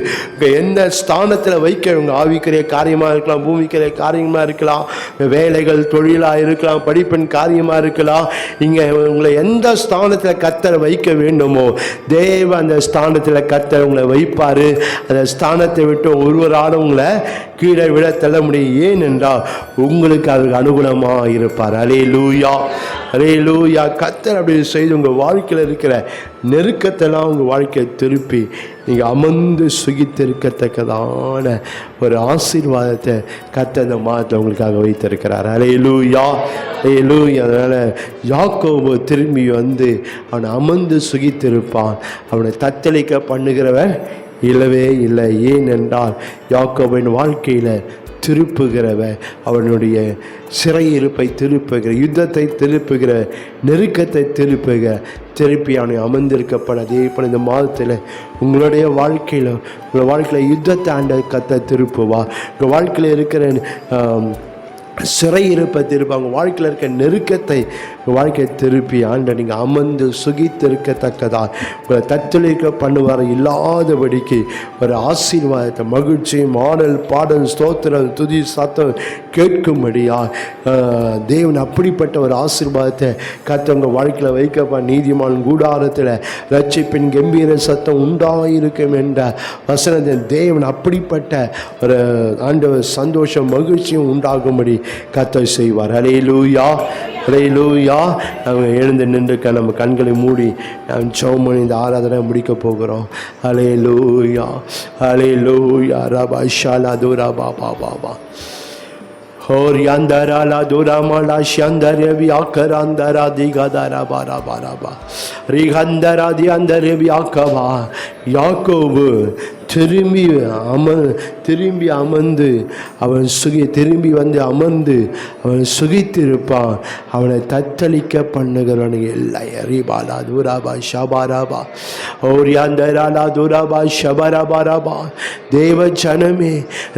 எந்த ஸ்தானத்தில் வைக்க, உங்கள் ஆவிக்குரிய காரியமாக இருக்கலாம், பூமிக்குரிய காரியமாக இருக்கலாம், வேலைகள் தொழிலாக இருக்கலாம், படிப்பின் காரியமாக இருக்கலாம். இங்கே உங்களை எந்த ஸ்தானத்தில் கர்த்தர் வைக்க வேண்டுமோ தேவ அந்த ஸ்தானத்தில் கர்த்தர் உங்களை வைப்பார். அந்த ஸ்தானத்தை விட்டு ஒருவராலும் உங்களை கீழே விட தள்ள முடியும். ஏனென்றால் உங்களுக்கு அவருக்கு அனுகூலமாக இருப்பார். அல்லேலூயா, அல்லேலூயா. கர்த்தர் அப்படி செய்து உங்கள் வாழ்க்கையில் இருக்கிற நெருக்கத்தெல்லாம் உங்கள் வாழ்க்கையை திருப்பி நீங்கள் அமர்ந்து சுகித்திருக்கத்தக்கதான ஒரு ஆசீர்வாதத்தை கர்த்தர் இந்த மாதத்தில் உங்களுக்காக வைத்திருக்கிறார். அல்லேலூயா, அல்லேலூயா. அதனால் யாக்கோபு திரும்பி வந்து அவனை அமர்ந்து சுகித்திருப்பான். அவனை தத்தளிக்க பண்ணுகிறவன் இல்லவே இல்லை. ஏனென்றால் யாக்கோபின் வாழ்க்கையில் திருப்புகிறவன், அவனுடைய சிறையிருப்பை திருப்புகிற, யுத்தத்தை திருப்புகிற, நெருக்கத்தை திருப்பி அவனை அமர்ந்திருக்கப்பட. அதே போல் இந்த மாதத்தில் உங்களுடைய உங்கள் வாழ்க்கையில் யுத்தத்தை ஆண்ட கர்த்தர் திருப்புவா. உங்கள் வாழ்க்கையில் இருக்கிற சிறையிருப்பை திருப்பி, அவங்க வாழ்க்கையில் இருக்க நெருக்கத்தை வாழ்க்கையை திருப்பி ஆண்ட நீங்கள் அமர்ந்து சுகித்திருக்கத்தக்கதா உங்களை தத்தளிக்க பண்ணுவார். இல்லாதபடிக்கு ஒரு ஆசீர்வாதத்தை, மகிழ்ச்சி, மாடல், பாடல், ஸ்தோத்திரம், துதி, சத்தம் கேட்கும்படியா தேவன் அப்படிப்பட்ட ஒரு ஆசீர்வாதத்தை கர்த்தர் வாழ்க்கையில் வைக்கப்பா. நீதிமான் கூடாரத்தில் ரட்சிப்பின் கம்பீர சத்தம் உண்டாயிருக்கும் என்ற வசனத்தை தேவன் அப்படிப்பட்ட ஒரு ஆண்டவர் சந்தோஷம், மகிழ்ச்சியும் உண்டாகும்படி கர்த்தர் செய்வார். அல்லேலூயா, அல்லேலூயா. நாங்கள் எழுந்து நின்றுக்க நம்ம கண்களை மூடி நாம் ஜெபம் பண்ணி இந்த ஆராதனை முடிக்க போகிறோம். அல்லேலூயா, அல்லேலூயா. ரபா Shala Tura Baba Baba. Oriandara la duramala shandare viakarandara digadara bara bara ba. Rigandara diandare viakava. யாக்கோபு திரும்பி அமர்ந்து அவன் திரும்பி வந்து அமர்ந்து அவன் சுகித்திருப்பான். அவனை தத்தளிக்க பண்ணுகிறவன் இல்லை. ரீபாலா துராபா ஷபாராபா ஓரியாந்தராலா துராபா ஷபராபாராபா. தேவ ஜனமே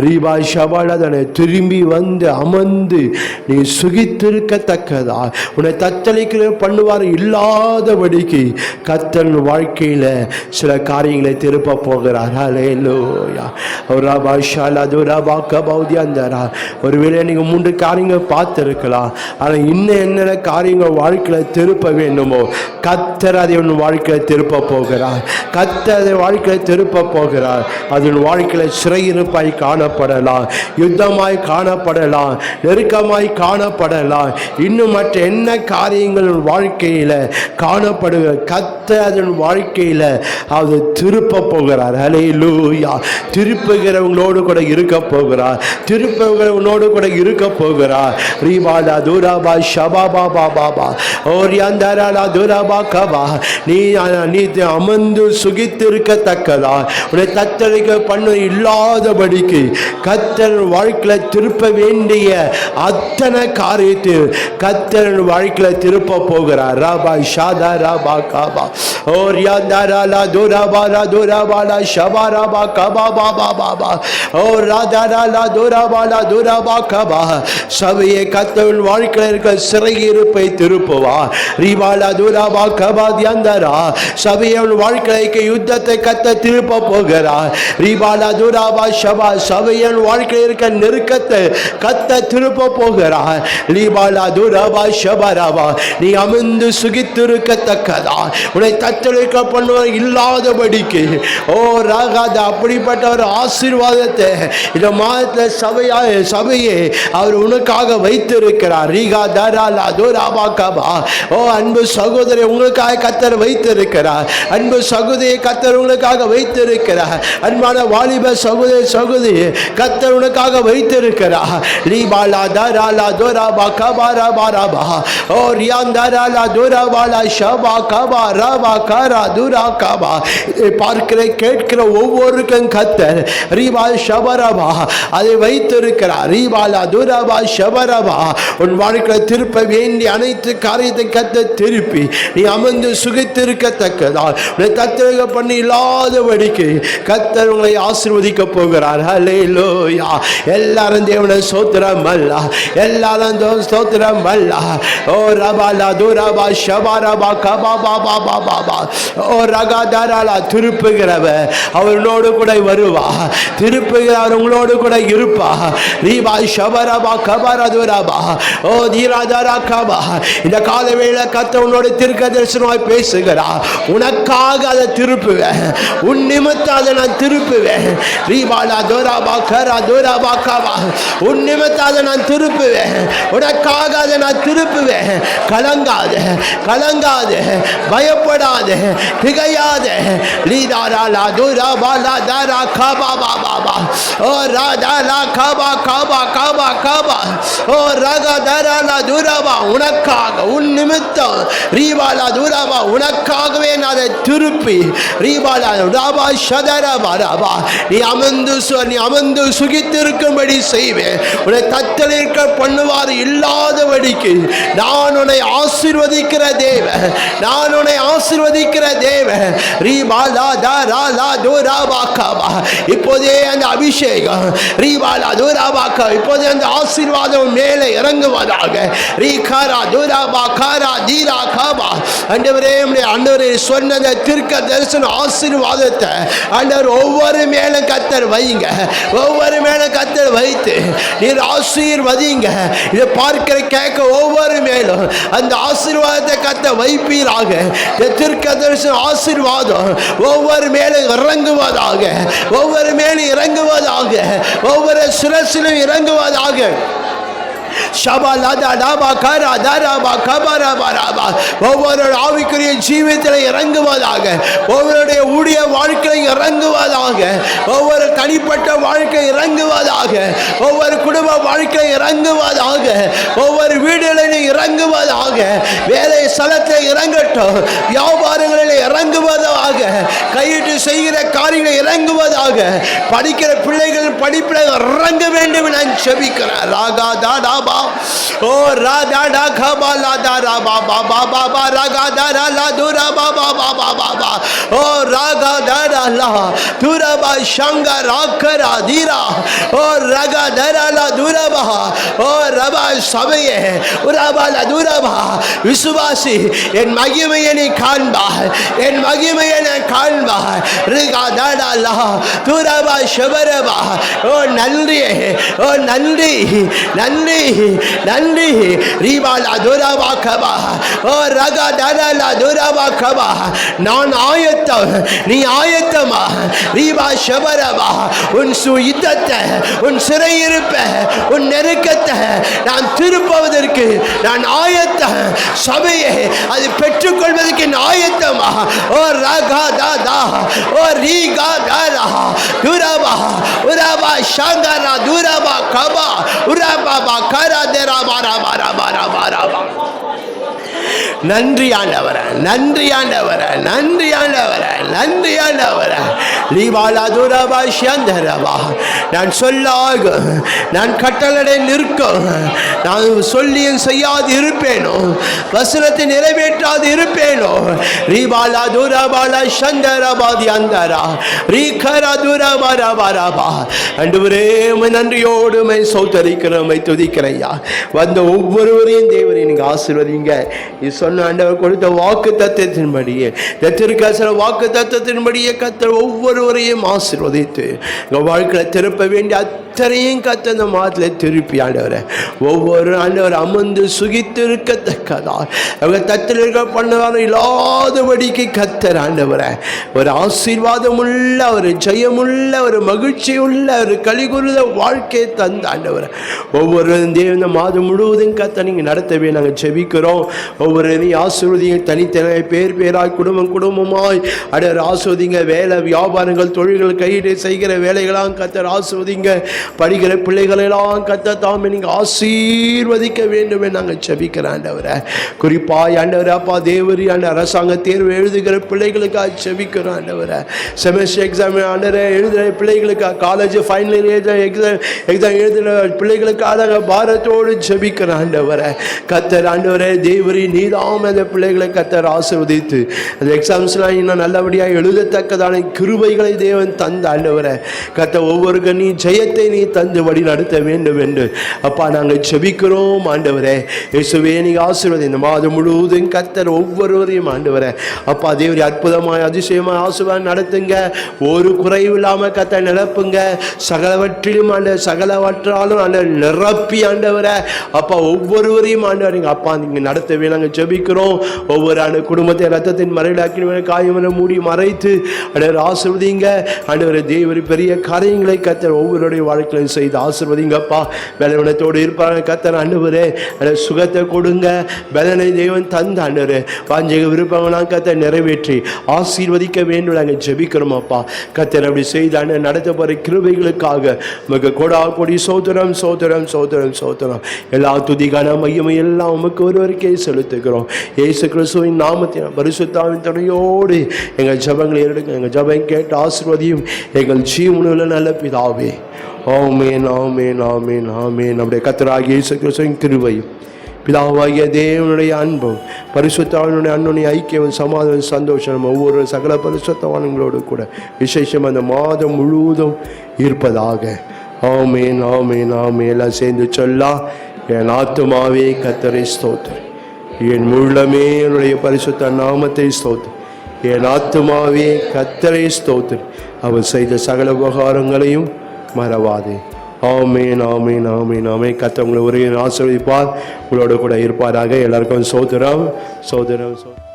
ரீபா ஷபாலதனை திரும்பி வந்து அமர்ந்து நீ சுகித்திருக்கத்தக்கதா உன்னை தத்தளிக்க பண்ணுவார் இல்லாதபடிக்கு கர்த்தர் வாழ்க்கையில் சில காரியங்களை திருப்ப போகிறார். ஹல்லேலூயா. ஒருவேளை நீங்க 3 காரியங்கள் பார்த்திருக்கலாம். ஆனால் இன்னும் என்னென்ன காரியங்கள் வாழ்க்கையில் திருப்ப வேண்டுமோ கர்த்தர் அதை உன் வாழ்க்கையில் திருப்ப போகிறார். கர்த்தர் அதை வாழ்க்கையில் திருப்ப போகிறார். அது உன் வாழ்க்கையில் சிறையிருப்பாய் காணப்படலாம், யுத்தமாய் காணப்படலாம், நெருக்கமாய் காணப்படலாம். இன்னும் மற்ற என்ன காரியங்கள் வாழ்க்கையில் காணப்படுகிற கர்த்தர் அதன் வாழ்க்கையில் அது திருப்ப போகிறார். ஹல்லேலூயா. திருப்புகிறவங்களோடு கூட இருக்க போகிறார். திருப்புகிறவங்களோடு கூட இருக்க போகிறார். ரீபாலா துராபா ஷபாபா பாபா ஓரியாந்தரா துராபா கபா. நீ அமர்ந்து சுகித்திருக்கத்தக்கதா உன்னை தத்தளிக்க பண்ண இல்லாதபடிக்கு கர்த்தர் வாழ்க்கையில் திருப்ப வேண்டிய அத்தனை காரியத்தை கர்த்தர் வாழ்க்கையில் திருப்ப போகிறார். ராபா ஷாதா ராபா காபா ஓரியாந்தரா துராபாலா துராபாலா ஷபாராபா கபா பாபா பாபா ஓ ராதாரா துராபாலா துராபா கபா. சபையை கர்த்தர் வாழ்க்கையில் இருக்க சிறையிருப்பை திருப்புவா. ரீபாலா துராபா கபா தியாந்தரா. சபையை வாழ்க்கைக்கு யுத்தத்தை கர்த்தர் திருப்ப போகிறார். ரீபாலா துராபா ஷபா. சபையின் வாழ்க்கையில் இருக்க நெருக்கத்தை கர்த்தர் திருப்ப போகிறார். ரீபாலா துராபா ஷபாராபா. நீ அமர்ந்து சுகித்திருக்கத்தக்கதா உன்னை தத்தளிக்க பண்ணுவார் இல்லாதபடிக்கு ஓ ராகாத அப்படிப்பட்ட ஒரு ஆசீர்வாதத்தை இந்த மாதத்தில் சபையை அவர் உனக்காக வைத்திருக்கிறார். ரீகா தராலா துராபா கபா. ஓ அன்பு சகோதரி உங்களுக்காக கர்த்தர் வைத்திருக்கிறார். அன்பு சகோதரியை கர்த்தர் உங்களுக்காக வைத்திருக்கிறார். அன்பான வாலிப சகோதரி கர்த்தர் உனக்காக வைத்திருக்கிறார். லீபாலா தராலா துராபா கபா ரபா ரபா ஓ ரியாந்தராலா துராபாலா ஷபா கபா ரபா கரா துரா கபா. பார்க்கிற கேட்கிற ஒவ்வொருக்கும் கர்த்தர் ரீபா ஷபரபா அதை வைத்திருக்கிறார். ரீபாலா துராபா ஷபரபா. உன் வாழ்க்கையில் திருப்ப வேண்டிய அனைத்து காரியத்தை கர்த்தர் திருப்பி நீ அமர்ந்து சுகித்திருக்கத்தக்கதா உன்னை தத்தளிக்க பண்ணி இல்லாதபடிக்கு கர்த்தர் உங்களை ஆசீர்வதிக்க போகிறார். ஹல்லேலூயா. எல்லாரும் தேவனை ஸ்தோத்திரம் அல்லா. எல்லாரும் ஸ்தோத்திரம் அல்லா. ஓ ரபாலா துராபா ஷபரபா கபா பாபா பாபா ஓ ரகாதாராலா. திருப்புகிறவ அவர்களோடு கூட வருவா. திருப்புகிறவர் உங்களோடு கூட இருப்பா. ரீபா ஷபரபா கபரா துராபா ஓ தீராதாரா கபா. இந்த கால வேளை கர்த்தர் உன்னோட தீர்க்க தரிசனமாய் பேசுகிறா. உனக்காக அதை திருப்புவேன். உன் நிமித்தம் அதை நான் திருப்புவேன். ரீபாலா துராபா கரா துராபா கபா. உன் நிமித்தம் அதை நான் திருப்புவேன். உனக்காக அதை நான் திருப்புவேன். கலங்காது கலங்காது பயப்படாது திகையாது. லீதாரா துராபாலா தாரா கபா பாபா ஓ ராதாலா கபா கபா கபா கபா ஓ ரகதரா துராபா. உனக்காக உன் நிமித்தம் ரீபாலா துராபா உனக்காகவே நான் அதை திருப்பி ரீபாலா ராபா ஷதரபா ராபா நீ அமர்ந்து சுகித்திருக்கும்படி செய்வேன். உன்னை தத்தளிக்க பண்ணுவார் இல்லாதபடிக்கு நான் உன்னை ஆசீர்வதிக்கிற தேவன். நான் உன்னை ஆசீர்வதிக்கிற தேவன். ரீபாலா தாராலா துராபா கபா. இப்போதே அந்த அபிஷேகம் ரீபாலா துராபா கபா. இப்போதே அந்த ஆசீர்வாதம் மேலே இறங்குவதாக. ரீகாரா துராபா காரா தீரா கபா. ஆண்டவரே ஆண்டவரே சொன்ன தீர்க்க தரிசன ஆசீர்வாதத்தை ஆண்டவர் ஒவ்வொரு மேலும் கர்த்தர் வைங்க. ஒவ்வொரு மேலும் கர்த்தர் வைத்து நீர் ஆசீர்வதிங்க. இதை பார்க்கிற கேட்க ஒவ்வொரு மேலும் அந்த ஆசீர்வாதத்தை கர்த்தர் வைப்பீராக. தீர்க்க தரிசன ஆசீர்வாதம் ஒவ்வொரு மேலும் இறங்குவதாக. ஒவ்வொரு மேலும் இறங்குவதாக. ஒவ்வொரு சிரசிலும் இறங்குவதாக. ஷபலதா டபா கரா தரபா கபரபரபா. ஒவ்வொரு ஆவிக்குரிய ஜீவியத்தில் இறங்குவதாக, ஒவ்வொருடைய ஊழிய வாழ்க்கையில் இறங்குவதாக, ஒவ்வொரு தனிப்பட்ட வாழ்க்கை இறங்குவதாக, ஒவ்வொரு குடும்ப வாழ்க்கை இறங்குவதாக, ஒவ்வொரு வீடுகளில் இறங்குவதாக, வேலை ஸ்தலத்தில் இறங்கட்டும், வியாபாரங்களில் இறங்குவதாக, கையிட்டு செய்கிற காரியங்களை இறங்குவதாக, படிக்கிற பிள்ளைகள் படிப்பில் இறங்க வேண்டும் நான் செபிக்கிறேன். ராகா தாடாபா ஓ ராதா டா கபா லாதா ராபா பாபா பாபா ராகா தாரா லா துரா பாபா பாபா பாபா ஓ ராகா தாரா லா துரபா ஷங்கா ராக்கரா தீரா ஓ ராகா தாரா லா துரபா ஓ ரபா சபையே உரபா லா துரபா. விசுவாசி என் மகிமையை நீ காண்பாய், என் மகிமையை நான் காண்பாய். ரிகா தாடா லா துரபா ஷபரபா. ஓ நன்றி, ஓ நன்றி நன்றி நன்றி. ரீபாலா துரபா கபா ஓ ரகா தாடா துரபா கபா. நான் ஆயத்தம், நீ ஆயத்தமா? ரீபா ஷபரபா. உன் யுத்தத்தை, உன் சிறையிருப்பை, உன் நெருக்கத்தை நான் திருப்புவதற்கு நான் ஆயத்தம். சபையை அது பெற்றுக்கொள்வதற்கு நான் ஆயத்தமா? ஓ ரகா தாதா ஓ ரீகா தாரா துரபா உரபா ஷங்கரா துரபா கபா உரபா கரா தேரா பாரா பாரா பாரா பாரா. நன்றி ஆண்டவரே, நன்றி ஆண்டவரே, நன்றி ஆண்டவரே, நன்றி ஆண்டவரே. லீபாலா துரபா ஷந்தரபா. நான் சொல்லாக, நான் கட்டளை நிற்கும், நான் சொல்லியும் செய்யாது இருப்பேனோ, வசனத்தை நிறைவேற்றாது இருப்பேனோ. ரீபாலா துரபாலா ஷந்தரபாதி அந்தரா ரீகரா துரபரபரபா. ஆண்டவரே நன்றியோடு மை சௌத்தரிக்கிறோம், மை துதிக்கிறையா. வந்த ஒவ்வொருவரையும் தேவரை நீங்க ஆசீர்வதிங்க. சொன்ன ஆண்டவர் கொடுத்த வாக்கு தத்துவத்தின்படியே, திருக்கசர வாக்கு தத்துவத்தின்படியே கர்த்தர் ஒவ்வொருவரையும் ஆசீர்வதித்து வாழ்க்கையில் திருப்ப வேண்டிய அத்தனையும் கர்த்தர் அந்த மாதத்தில் திருப்பி ஆண்டவரை ஒவ்வொரு ஆண்டவர் அமர்ந்து சுகித்து இருக்கத்தக்கதா அவங்க தத்தில் இருக்க பண்ணவாரம் இல்லாதபடிக்கு கர்த்தர் ஆண்டவரை ஒரு ஆசீர்வாதம் உள்ள, ஒரு ஜெயமுள்ள, ஒரு மகிழ்ச்சி உள்ள, ஒரு கலிகுருத வாழ்க்கையை தந்த ஆண்டவரை ஒவ்வொரு தேவன மாதம் முழுவதும் கர்த்தர் நீங்கள் நடத்தவே நாங்கள் ஜெபிக்கிறோம். ஒவ்வொரு ஆசீர்வதிங்க, தனித்தனி பேர் பேராய் குடும்பம் குடும்பமாய் அடர் ஆசீர்வதிங்க. வேலை வியாபாரங்கள் தொழில்கள் கையிட்டு செய்கிற வேலைகளாம் கர்த்தர் ஆசீர்வதிங்க. படிக்கிற பிள்ளைகளெல்லாம் கர்த்தர் தாமே நீங்கள் ஆசீர்வதிக்க வேண்டும் நாங்கள் ஜெபிக்கிறோம் ஆண்டவரை. குறிப்பாய் ஆண்டவரை அப்பா தேவரி ஆண்ட அரசாங்க தேர்வு எழுதுகிற பிள்ளைகளுக்காக ஜெபிக்கிறோம் ஆண்டவரை. செமஸ்டர் எக்ஸாம் ஆண்டவரை எழுதுகிற பிள்ளைகளுக்காக, காலேஜ் ஃபைனல் எக்ஸாம் எழுதுகிற பிள்ளைகளுக்காக பாரத்தோடு ஜெபிக்கிறோம் ஆண்டவரை. கர்த்தர் ஆண்டவரை தேவரி நீதாம் அந்த பிள்ளைகளை கர்த்தர் ஆசீர்வதித்து அந்த எக்ஸாம்ஸ்லாம் இன்னும் நல்லபடியாக எழுதத்தக்கதான கிருபைகளை தேவன் தந்த ஆண்டவரை கர்த்தர் ஒவ்வொரு நீ ஜெயத்தை நீ தந்து வழி நடத்த வேண்டும் என்று அப்பா நாங்கள் ஜெபிக்கிறோம் ஆண்டவரே. இயேசுவே நீங்க ஆசீர்வதி. இந்த மாதம் முழுவதும் கர்த்தர் ஒவ்வொருவரையும் ஆண்டவரை அப்பா தேவரி அற்புதமாய் அதிசயமாய் ஆசீர்வாதம் நடத்துங்க. ஒரு குறைவு இல்லாமல் கர்த்தர் நிரப்புங்க. சகலவற்றிலும் சகலவற்றாலும் நிரப்பி ஆண்டவரை அப்பா ஒவ்வொருவரையும் ஆண்டவர் அப்பா நீங்க நடத்தவே நாங்கள் ஜெபிக்கிறோம். ஒவ்வொரு குடும்பத்தை ரத்தத்தின் மறைவிலாக்கி காயமன மூடி மறைத்து ஆண்டவர் ஆசீர்வதிங்க. ஆண்டவர் தேவரி பெரிய காரியங்களை கர்த்தர் ஒவ்வொருடைய வாழ்க்கையிலும் செய்து ஆசீர்வதிங்கப்பா. பலவீனத்தோடு இருப்பாங்க கர்த்தர் ஆண்டவரே சுகத்தை கொடுங்க. பலனை தேவன் தந்த ஆண்டவரே வாஞ்சக விருப்பங்களாம் கர்த்தர் நிறைவேற்றி ஆசீர்வதிக்க வேண்டும் நாங்கள் ஜெபிக்கிறோம் அப்பா. கர்த்தர் அப்படி செய்தாண்ட நடத்த போகிற கிருபைகளுக்காக உமக்கு கொடா கொடி சோதரம் சோதரம் சோதரம் சோதரம். எல்லா துதிகான மையமை எல்லாம் உமக்கு ஒருவருக்கே செலுத்துகிறோம். இயேசு கிறிஸ்துவின் நாமத்தின் பரிசுத்தாவின் துணையோடு எங்கள் ஜெபங்களை எடுங்க. எங்கள் ஜெபம் கேட்டு ஆசீர்வதியும் எங்கள் ஜீவனுள்ள நல்ல பிதாவே. ஆமென் ஆமென் ஆமென் ஆமென். நம்முடைய கர்த்தராகிய இயேசு கிறிஸ்துவின் கிருபையும் பிதாவாகிய தேவனுடைய அன்பும் பரிசுத்தவானுடைய அன்புடைய ஐக்கியம் சமாதானம் சந்தோஷம் ஒவ்வொரு சகல பரிசுத்தவான்களோடு கூட விசேஷம் அந்த மாதம் முழுவதும் இருப்பதாக. ஆமென் ஆமென் ஆமென். எல்லாம் சேர்ந்து சொல்லலாம். என் ஆத்துமாவே கர்த்தரை ஸ்தோத்திரம், என் உள்ளமே என்னுடைய பரிசுத்த நாமத்தை ஸ்தோத்திரம். என் ஆத்துமாவே கர்த்தரை ஸ்தோத்திரம், அவர் செய்த சகல உபகாரங்களையும் மறவாதே. ஆமேன் ஆமேன் ஆமேன் ஆமேன். கர்த்தர் உங்களை ஒரே ஆசீர்வதிப்பார், உங்களோட கூட இருப்பாராக. எல்லாருக்கும் சோதரம் சோதரம் சோதரம்.